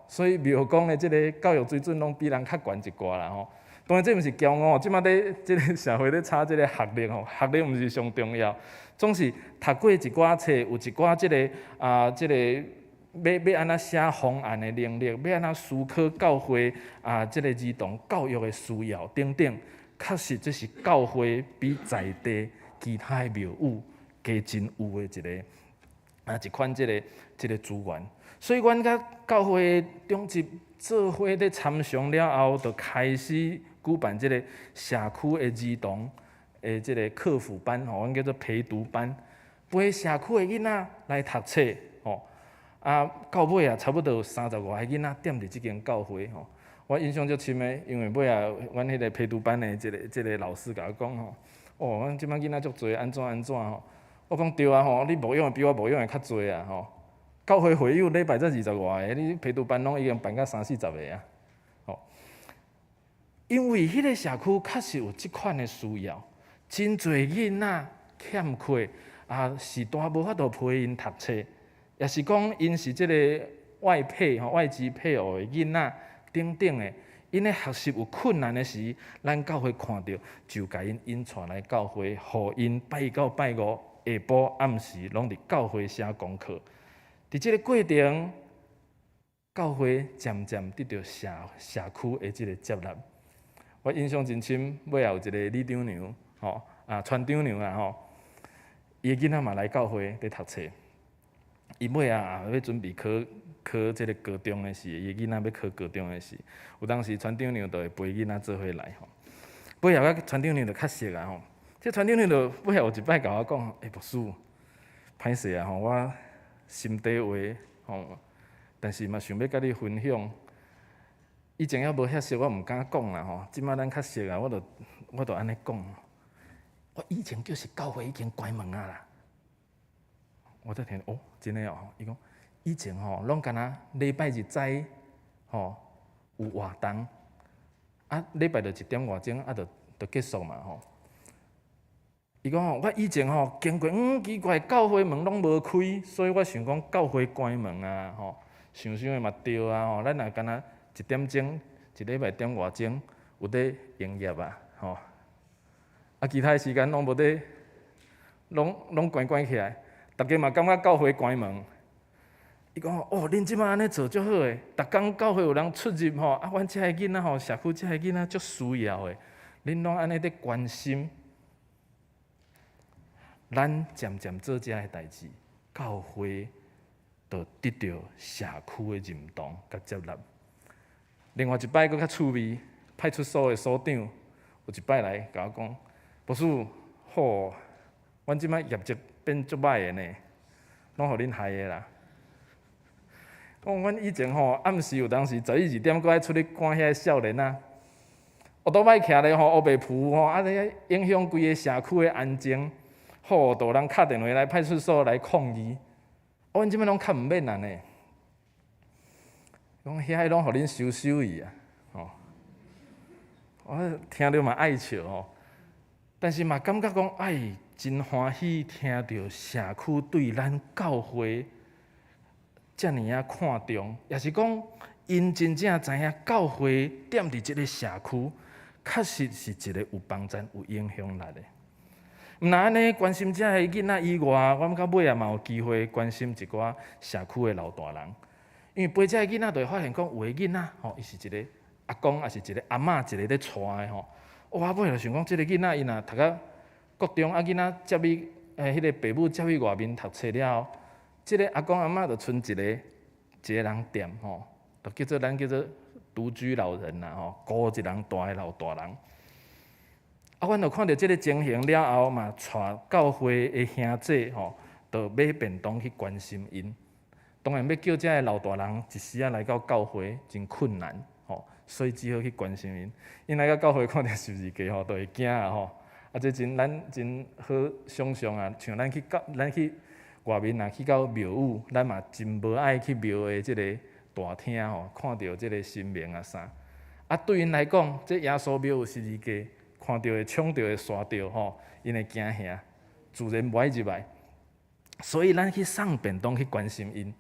所以庙公的即个教育水准拢比人较悬一寡啦，当然，这毋是骄傲，即摆咧，即个社会咧查即个学历吼，学历毋是上重要，总是读过一寡册，有一寡即个即个要安怎写方案的能力，要安怎思考教会即个儿童教育的需要等等，确实这是教会比在地其他的庙宇加真有的一款即个资源。所以，阮甲教会中级做伙咧参详了后，就开始举办即个社区的儿童的即个课辅班，吼，阮叫做陪读班，陪社区的囡仔来读册，吼。到尾差不多有30外个囡仔踮伫即间教会，吼。我印象足深的，因为尾阮迄个陪读班的即个老师甲我讲，吼，哦，阮即摆囡仔足侪，安怎吼？我讲对啊，吼，你牧养的比我牧养的较侪啊，吼。教会会友礼拜才20外个，你陪读班拢已经办到30、40个啊，吼。因为迄个社区确实有即款的需要，真侪囡仔欠缺是大无法度陪因读册，也是讲因是即个外配外籍配偶的囡仔等等的，因咧学习有困难的时，咱教会看到就甲因引带来教会，互因拜到拜五下晡暗时拢伫教会写功课。伫即个过程，教会渐渐得到社区的即个接纳。我印象真深，尾后有一个李长娘，村长娘吼，伊的囡仔嘛来教会咧读册。伊尾要准备考即个高中的时，伊的囡仔要考高中的时，有当时村长娘就会陪囡仔做伙来吼。尾后村长娘就较熟啊吼，即村长娘就尾后有一摆甲我讲，牧师，歹势啊吼，我心底话吼，但是嘛想要甲你分享。以前还无遐熟，我毋敢讲啦吼。即摆咱较熟啊，我就安尼讲。我以前就是教会已经关门啊啦。我才听真诶哦。伊讲以前吼，拢敢若礼拜日早吼有活动，礼拜就1点外钟就结束嘛吼。伊讲吼，我以前吼经过，奇怪，教会门拢无开，所以我想讲教会关门啊，吼，想诶嘛对啊，吼，咱若敢若1点钟，一礼拜1点外钟有咧营业啊，吼，其他时间拢无咧，拢关起来，大家嘛感觉教会关门。伊讲恁即摆安尼做足好诶，逐工教会有人出入吼，阮遮个囡仔吼，社区遮个囡仔足需要诶，恁拢安尼咧关心。咱渐渐做遮个代志，教会就得到社区的认同甲接纳。另外一摆佫较趣味，派出所的所长有一摆来甲我讲，牧师，吼，阮即摆业绩变足歹的呢，拢互恁害的啦。讲阮以前吼暗时有当时11、12点，佫爱出去赶遐少年啊，乌多摆徛咧吼，乌白蒲吼，影响规个社区的安静。好，就有人敲电话来派出所来抗议。阮即摆拢较毋免安尼，讲遐拢互恁收伊啊，吼。我听着嘛爱笑吼，但是嘛感觉讲，真欢喜听到社区对咱教会遮尔看重，也是讲因真正知影教会踮伫即个社区，确实是一个有帮助、有影响力的。毋但安尼关心遮个囡仔以外，阮到尾嘛有机会关心一寡社区的老大人，因为陪遮个囡仔就会发现讲，有个囡仔吼，伊是一个阿公，也是一个阿嬷，一个咧带的吼。我尾就想讲，即个囡仔伊若读到国中，囡仔接去迄个爸母接去外面读册了后，即个阿公阿嬷就剩一个人踮吼，就咱叫做独居老人啦吼，孤一人带的老大人。阮就看到即个情形了后嘛，带教会的兄弟吼，就买便当去关心因。当然要叫遮个老大人一时来到教会真困难吼，所以只好去关心因。因来到教会看到十字架吼，就会惊啊吼。这咱真好想象啊，像咱去外面若去到庙宇，咱嘛真无爱去庙的即个大厅吼，看到即个神明啊啥。对因来讲，这耶稣庙有十字架。看到会抢到会刷到吼，因会惊吓，自然无爱入来。所以咱去送便当去关心因，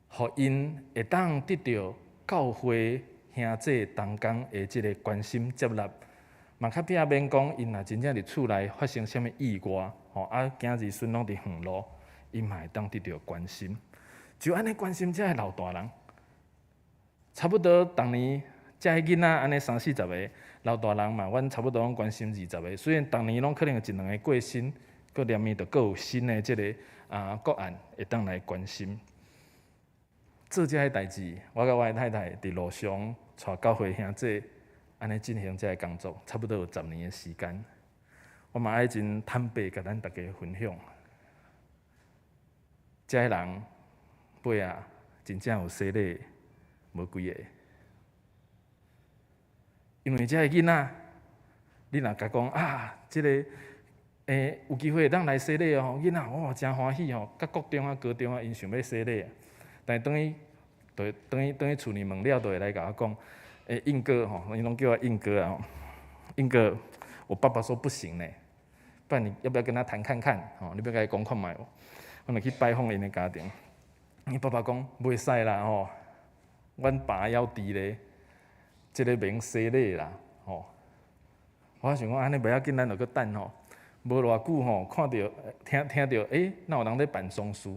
互因会当得到教会兄姐同工的即个关心接纳，嘛较避免讲因若真正伫厝内发生啥物意外，囝儿孙拢伫远路，因嘛会当得到关心。就安尼关心遮个老大人，差不多逐年遮个囡仔安尼30-40个，老大人嘛，阮差不多拢关心20个。虽然逐年拢可能有1-2个过身，佮连面就佮有新的即个个案会当来关心。做遮个代志，我甲我的太太伫路上带教会兄弟安尼进行遮个工作，差不多有10年的时间。我嘛爱真坦白甲咱大家分享，遮个人尾啊，真正有洗礼无几个。因为遮个囡仔，你若甲讲啊，即个有机会会当来洗礼哦，囡仔哇真欢喜哦，甲国中啊、高中啊，因想要洗礼，但等于厝里问了，就会来甲我讲，应哥吼，因拢叫我应哥啊，应哥，我爸爸说不行呢，不然你要不要跟他谈看看？你要甲伊讲看卖哦。我就去拜访因的家庭，伊爸爸讲袂使啦吼，阮爸要伫咧，即个免洗礼啦吼。我想讲安尼袂要紧，咱就去等吼。无偌久吼，看到听到，哪有人咧办丧事？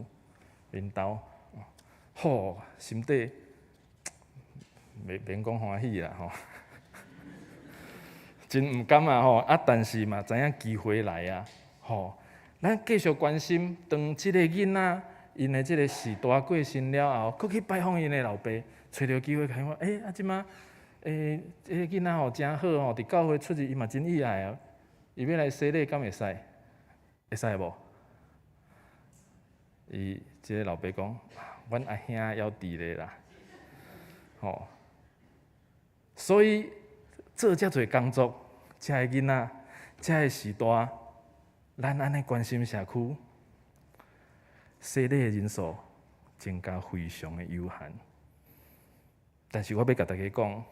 领导，吼，心底免讲欢喜啦吼，真毋甘啊吼。但是嘛，知影机会来啊吼。咱继续关心，当即个囡仔因的即个时代过身了后，佫去拜访因的老爸，找到机会甲伊讲，即马即个囡仔吼真好吼，伫教会出入伊嘛真意爱啊，伊要来洗礼，敢会使？会使无？伊即个老爸讲，阮阿兄要伫咧啦，吼。所以做遮侪工作，遮个囡仔，遮个时代。咱安尼关心社区，洗礼的人数增加非常的有限。但是我要甲大家讲，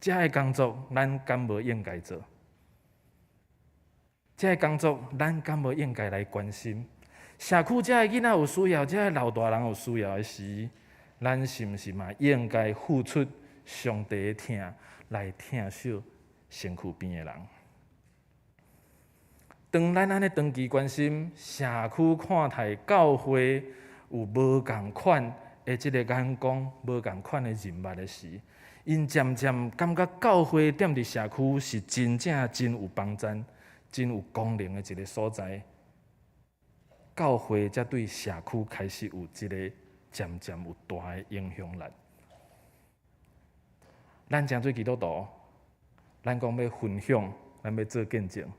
遮个工作咱敢无应该做？遮个工作咱敢无应该来关心？社区遮个囡仔有需要，遮个老大人有需要的时，咱是毋是嘛应该付出上帝的疼来疼惜身躯边的人？当咱安尼长期关心社区看待教会有无共款的即个眼光、无共款的人物的时，因渐渐感觉教会踮伫社区是真正真有帮助、真有功能的一个所在。教会才对社区开始有一个渐渐有大的影响力。咱诚侪基督徒，咱讲要分享，咱要做见证。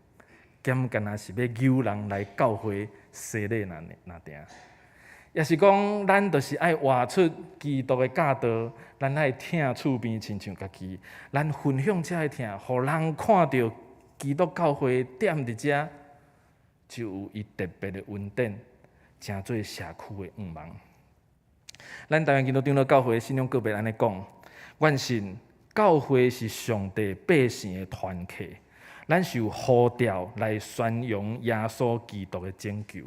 兼干那是要诱人来教会洗礼那定，也是讲咱就是爱活出基督的教导，咱爱疼厝边亲像家己，咱分享遮个疼，互人看到基督教会踮伫遮，就有伊特别的恩典，成做社区的愿望。咱台湾基督长老教会信仰个别安尼讲，阮信教会是上帝百姓的团契。咱是有呼召来宣扬耶稣基督的拯救。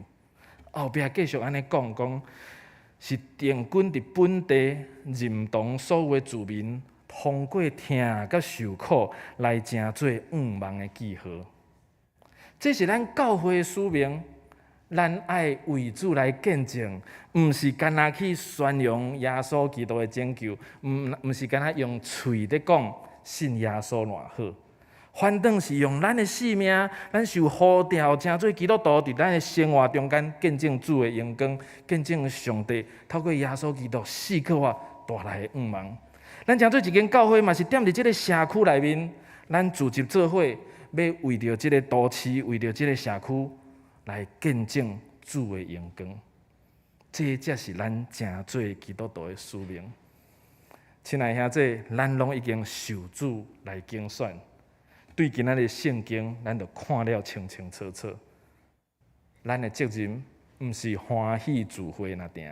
后壁继续安尼讲，是定军伫本地认同所有的住民，通过听甲受苦来成做愿望的记号。这是咱教会的使命，咱爱为主来见证，毋是干那去宣扬耶稣基督的拯救，毋是干那用喙咧讲信耶稣偌好。反正是用咱的性命，咱受呼召，成做基督徒，伫咱的生活中间见证主的荣光，见证上帝透过耶稣基督赐给我带来的愿望。咱成做一间教会嘛，是踮伫即个社区内面，咱组织做伙，要为着即个都市，为着即个社区来见证主的荣光。这才是咱成做基督徒的使命。亲爱兄弟，咱拢已经受主来拣选。对今仔日圣经，咱就看了清清楚楚。咱的责任毋是欢喜聚会那定，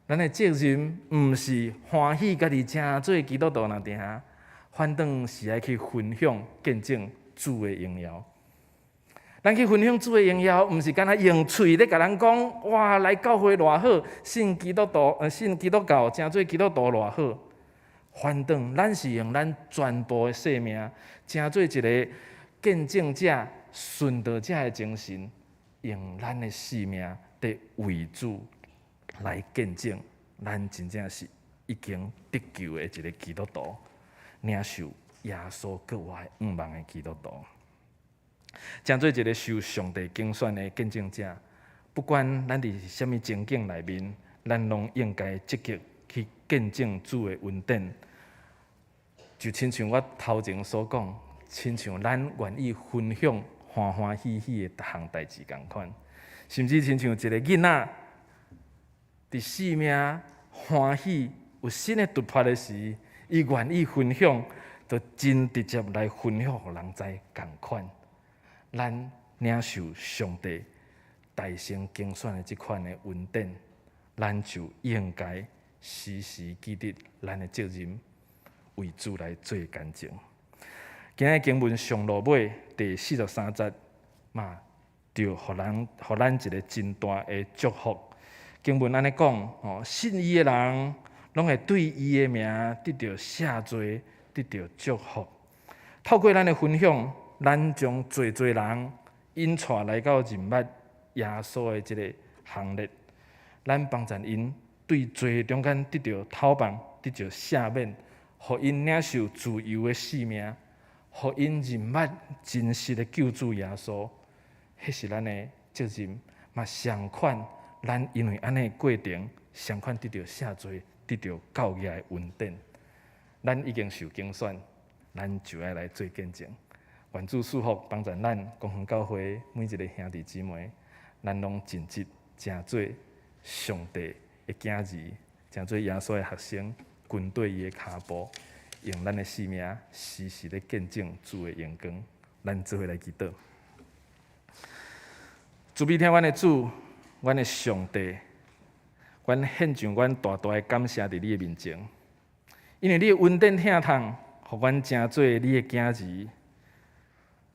咱的责任毋是欢喜家己成做基督徒那定，反正是爱去分享见证主的荣耀。咱去分享主的荣耀，毋是干那用嘴咧甲人讲，哇，来教会偌好，信基督教，成做基督徒偌好。翻转，咱是用咱全部的生命，成做一个见证者、顺道者的精神，用咱的生命伫为主来见证，咱真正是已经得救的一个基督徒，领受耶稣国外5万的基督徒，成做一个受上帝拣选的见证者。不管咱伫什么情境内面，咱拢应该积极去见证主的恩典。就亲像我头前所讲，亲像咱愿意分享欢欢喜喜的逐项代志共款，甚至亲像一个囡仔，伫生命欢喜有新的突破的时，伊愿意分享，就真直接来分享，互人知共款。咱领受上帝大成拣选的即款的恩典，咱就应该时时记得咱的责任。为主来做见证。今日经文上落尾第43节嘛，就互咱一个真大的祝福。经文安尼讲，信伊的人，拢会对伊的名得到赦罪，得到祝福。透过咱的分享，咱将侪人引带来到认捌耶稣的即个行列，咱帮助因对罪中间得到讨放，得到赦免。互因领受自由的生命，互因认捌真实的救主耶稣，迄是咱的责任。嘛，相款，咱因为安尼过程，相款得到赦罪，得到教义的恩典。咱已经受拣选，咱就要来做见证。愿主赐福帮助咱公园教会每一个兄弟姊妹，咱拢尽职，成做上帝的囝儿，成做耶稣的学生。军队伊的脚步，用咱的生命时时咧见证主的荣光。咱做伙来祈祷。主必听阮的主，阮的上帝，阮献上阮大大的感谢伫你的面前，因为你的恩典疼痛，互阮成做你的囝儿，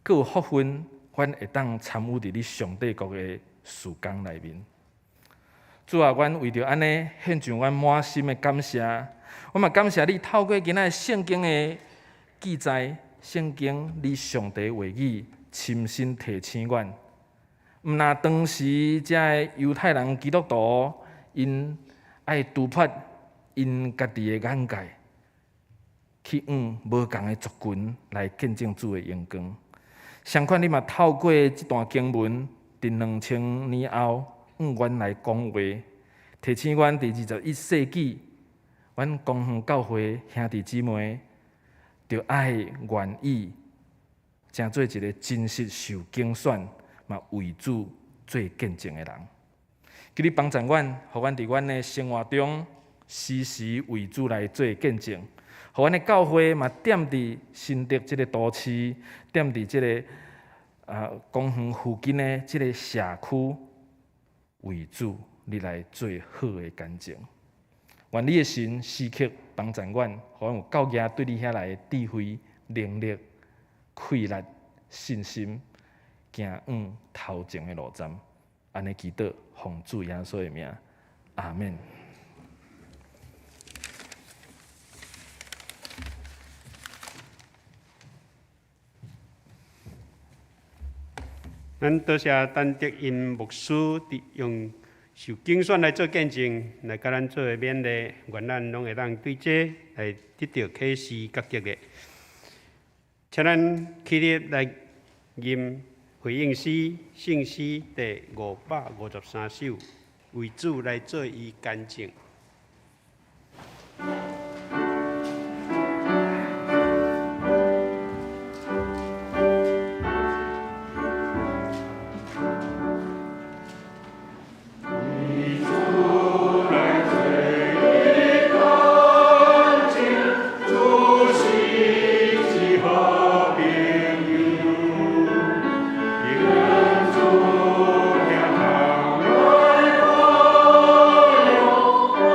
佮有福分，阮会当参与伫你上帝国的事工内面。主啊，阮为着安尼献上阮满心的感谢。我嘛感谢你透过今仔圣经的记载，圣经你上帝话语亲身提醒阮，毋那当时这犹太人基督徒，因爱突破因家己的眼界，去无共的族群来见证主的荣光。相款你嘛透过这段经文，伫2000年后，阮来讲话，提醒阮伫21世纪。阮公园教会兄弟姊妹，着爱愿意，成做一个真实受拣选，嘛为主做见证的人。求你帮助阮，互阮伫阮的生活中，时时为主来做见证。互阮的教会嘛踮伫新竹这个都市，踮伫这个公园附近的这个社区，为主你来做好的见证。愿你的神时刻帮助阮，互阮有教义对你遐来的智慧、能力、气力、信心，行头前的路站。安尼祈祷，奉主耶稣的名，阿们。咱多谢陈德音牧师用受拣选来做见证，来甲咱做勉励，愿咱拢会当对这来得到启示甲激励。请咱起立来吟回应诗圣诗第553首，为主来做伊见证。主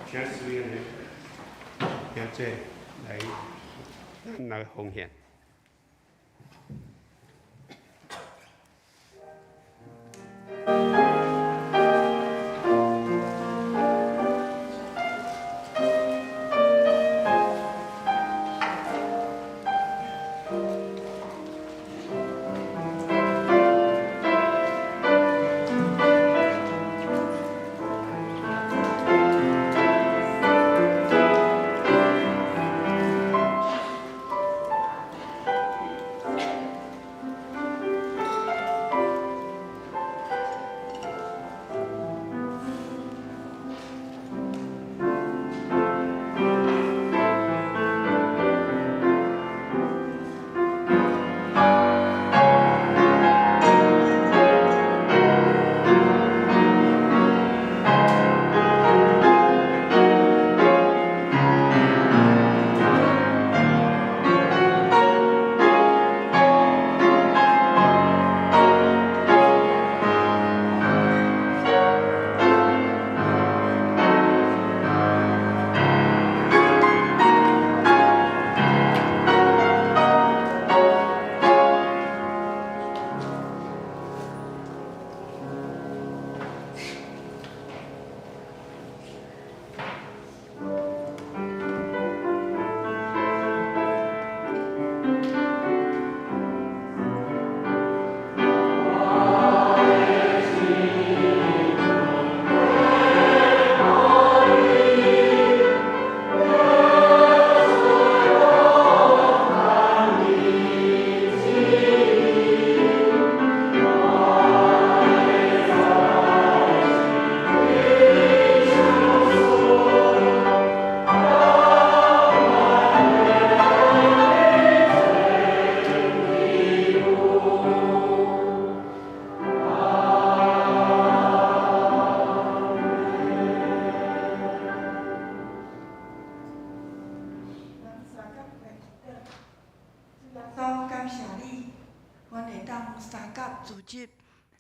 请师院的兄姐来奉献。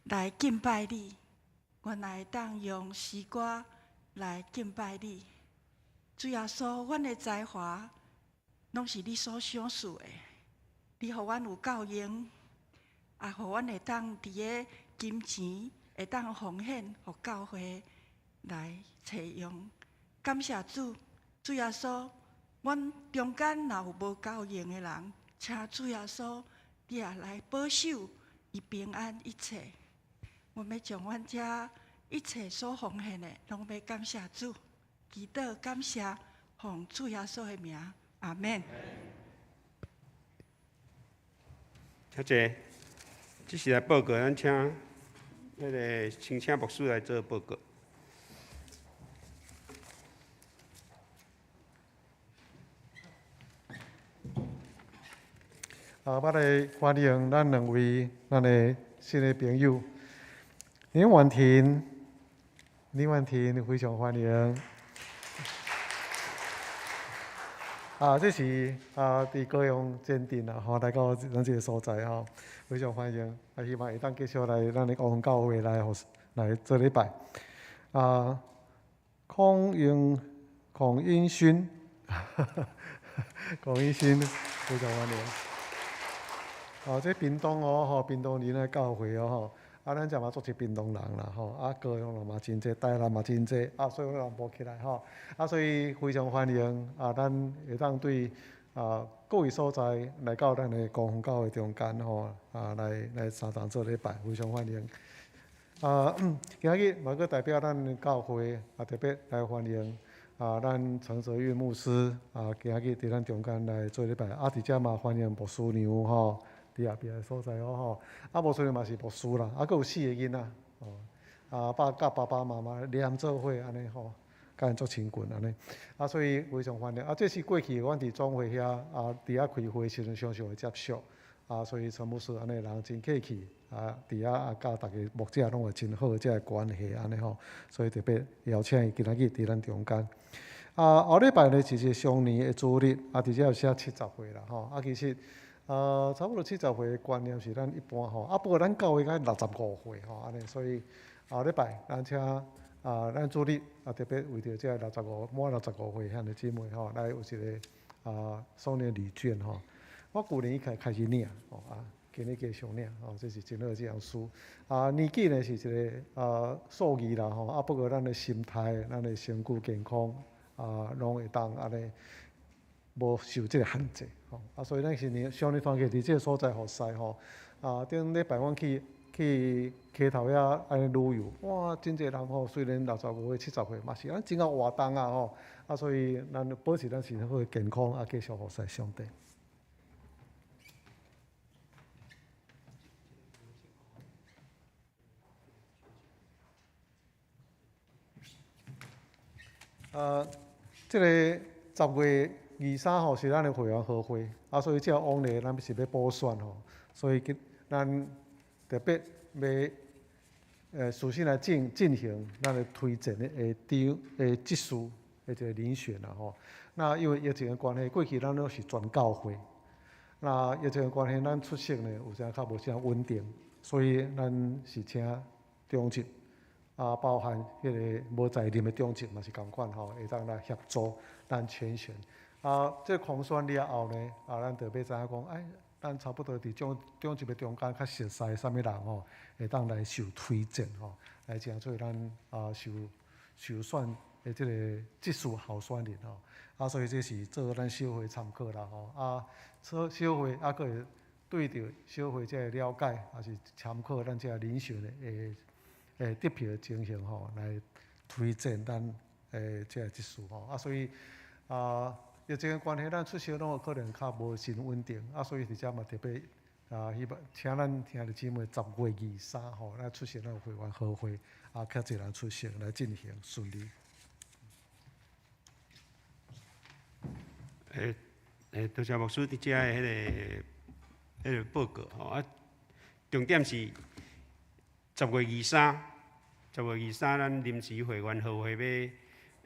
来敬拜你，阮来当用诗歌来敬拜你。主耶稣，阮的才华拢是你所赏赐的，你互阮有教养，也互阮会当伫个金钱会当奉献，互教会来采用。感谢主，主耶稣，阮中间若有无教养的人，请主耶稣你也来保守伊平安一切。阮要将阮遮一切所奉献的，拢要感谢主，祈祷感谢，奉主耶稣的名，阿门。谢谢，这是来报告，咱请那个请牧师来做报告。我来欢迎咱两位咱的新的朋友，林婉婷，非常欢迎。这是伫高雄坚定啦，来到咱这个所在非常欢迎。希望会当继续来咱的高雄教会来做礼拜。孔英勋，孔英勋非常欢迎。这屏东屏东离咱教会咱这嘛做一屏东人啦高雄人嘛真济，台南嘛真济所以人无起来所以非常欢迎咱会当对各位所在来到咱的高雄教会中间来相同做礼拜，非常欢迎。今日嘛阁代表咱教会特别来欢迎咱陈泽玉牧师今日伫咱中间来做礼拜伫遮嘛欢迎牧师娘伫后壁的所在牧师娘嘛是牧师啦阁有4个囡仔甲爸爸妈妈连做伙安尼甲因做亲近安尼所以非常欢迎这是过去阮伫总会遐伫遐开会时阵常常会接触所以陈牧师安尼人真客气伫遐甲大家牧者拢会真好这个关系安尼所以特别邀请伊今仔日伫咱中间后礼拜呢是一个上年的主日伫遮有写70岁啦其实差不多70岁的观念是咱一般不过咱教会敢65岁安尼，所以后礼拜咱请咱主力特别为着这满65岁遐个姊妹来有一个送年礼券我旧年开始领今年继续领这是真好这样事。年纪呢是一个数字啦不过咱的心态、咱的身躯健康拢会当安尼无受这个限制所以咱是上年团结伫这个所在好势顶礼拜阮去溪头遐安尼旅游，哇，真侪人虽然65岁、70岁，嘛是咱真够活动所以咱保持咱身体健康继续服侍上帝。这个10月23是咱的会员好会所以这往例咱是要补选所以咱特别要事先来进行咱的推荐的职事的一个遴选那因为疫情的关系，过去咱都是全教会，那疫情的关系，咱出席呢有时较无啥稳定，所以咱是请中职。包含迄个无在任的中职嘛是共款会当来协助咱全选。这狂选了后呢，咱特别知影讲，咱差不多伫中职的中间较熟悉啥物人会当来受推荐来争取咱受选的这个职事候选人所以这是做咱小会参考啦小会佫会对着小会这个了解，也是参考咱这个遴选的得票的情形来推荐咱这个职事所以疫情的关系，咱出席拢有可能较无真稳定所以伫遮嘛特别希望请咱兄弟姊妹10月23咱出席咱会员好会较侪人出席来进行顺利。多谢牧师伫遮的迄个报告重点是10月23，咱临时会员好会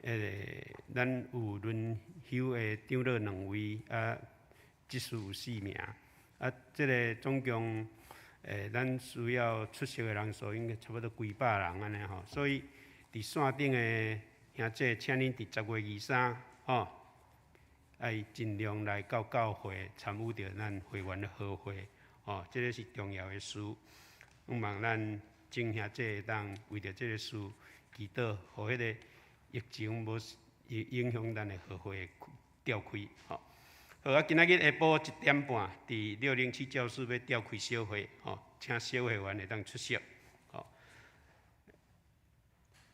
要咱有轮休的长老2位职事有4名这个总共咱需要出席的人数应该差不多几百人安尼所以伫线顶的兄弟，请恁伫10月23爱尽量来到教会参与着咱会员的好会这个是重要的事。希望咱众兄弟会当为着这个事祈祷，互迄个疫情无影响咱的好会召开好今仔日下晡1点半，伫607教室要召开小会请小会员会当出席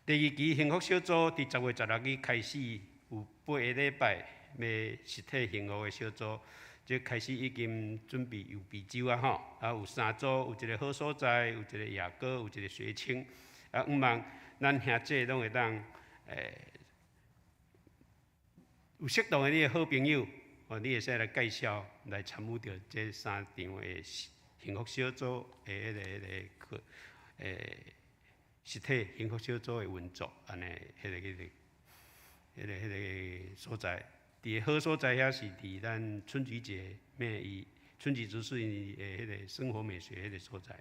第2期幸福小组伫10月16日开始，有8个礼拜要实体幸福的小组。这开始已经准备邮备周有3组，有一个好所在，有一个雅歌，有一个学青希望咱兄弟拢会当有适当的你的好朋友你会使来介绍来参与着这3场的幸福小组的迄个实体幸福小组的运作安尼迄个所在。伫好所在遐是伫咱春菊节春菊植树的迄个生活美学迄个所在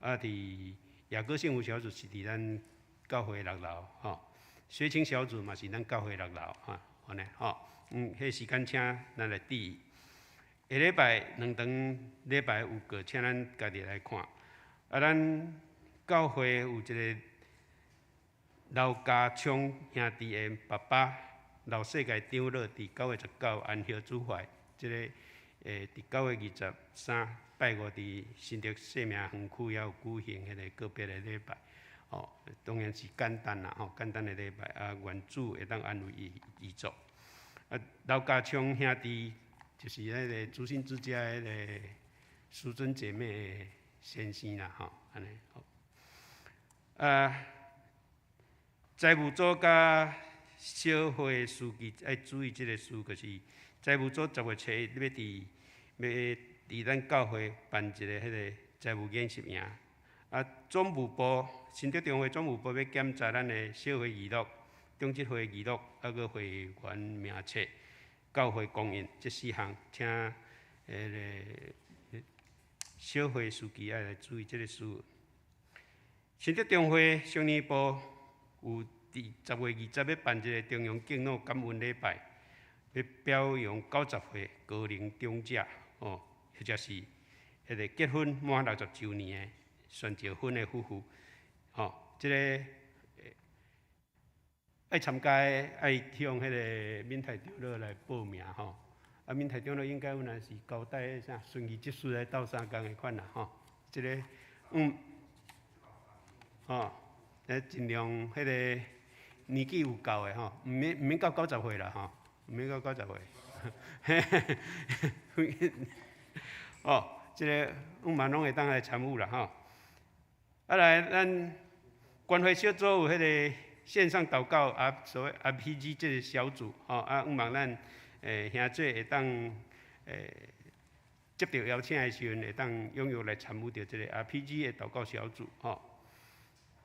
伫雅各幸福小组是伫咱教会6楼学青小组嘛是咱教会6楼安尼迄时间请咱来注意。下礼拜2场礼拜有个请咱家己来看咱教会有一个刘家昌兄弟的爸爸。老世界长老伫9月19安息主怀，即个伫9月23拜5伫新竹生命园区也有举行迄个个别的礼拜，当然是简单啦，简单的礼拜愿主会当安慰伊族。刘家昌兄弟就是迄个主心之家迄个淑珍姐妹的先生啦，安尼财务组甲小会书记爱注意即个事，就是财务组10月7日要伫咱教会办一个迄个财务演习营总务部新竹中会总务部要检查咱的小会记录、中职会记录，佮会员名册、教会公印这4项，请小会书记爱来注意即个事。新竹中会少年部有伫10月20要办一个中央敬老感恩礼拜，要表扬90岁高龄长者哦，或者是迄个结婚满60周年的选结婚的夫妇，哦，即个爱参加的爱向迄个闽台长老来报名吼。啊，闽台长老应该有若是交代啥顺序即事来斗3工的款啦吼。即个来尽量迄个年纪有够的吼，毋免到90岁啦吼，毋免到90岁。哦，即个嘛拢会当来参与啦吼。啊来，咱关怀小组有迄个线上祷告啊，所谓 RPG 即个小组吼，啊，望咱兄弟会当接到邀请的时阵，会当踊跃来参与到即个 RPG 的祷告小组吼，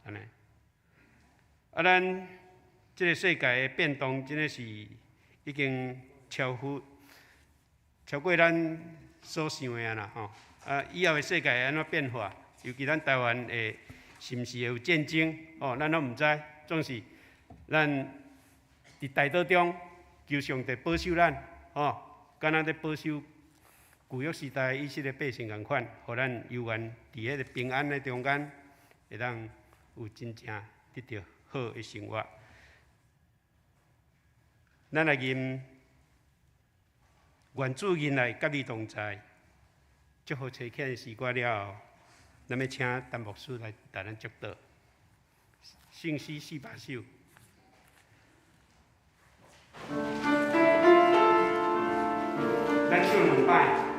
安尼。啊，咱即个世界的变动真的是已经超过咱所想的啦吼。啊，以后的世界会安怎变化？尤其咱台湾的是毋是会有战争？哦，咱拢毋知。总是咱伫大道中求上帝保守咱，哦，敢若咧保守旧约时代以色列百姓共款，互咱犹原伫迄个平安的中间，会当有真正得到好的生活。咱来吟愿主引来甲你同在，祝福找起诗歌了后，咱要请陈牧师来带咱祝祷。圣诗400首。咱唱2摆。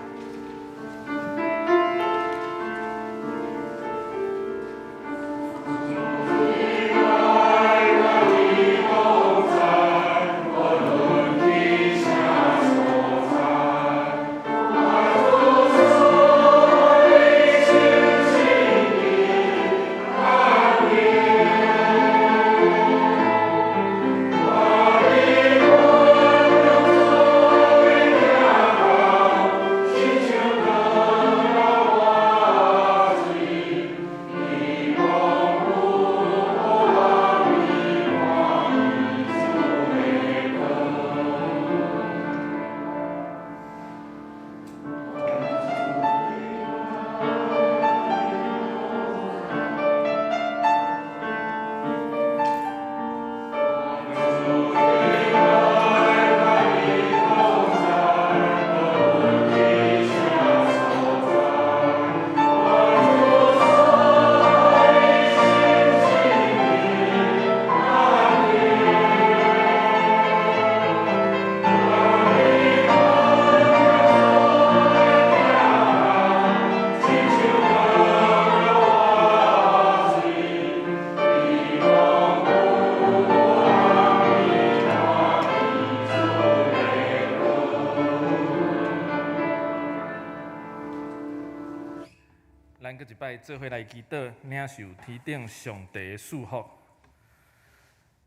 咱搁一摆做伙来祈祷，领受天顶上帝的赐福。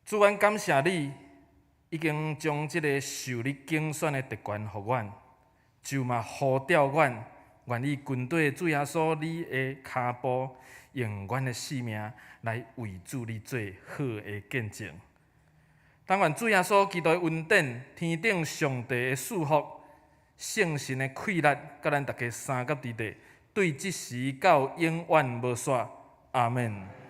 主，阮感谢你，已经将即个受你竞选的特权予阮，就嘛呼召阮，愿意军队主耶稣你的骹步，用阮的性命来为主你做好的见证。但愿主耶稣基督的恩典、天顶上帝的赐福、圣神的气力，甲咱大家三甲伫地。对即时到永远无煞，阿门。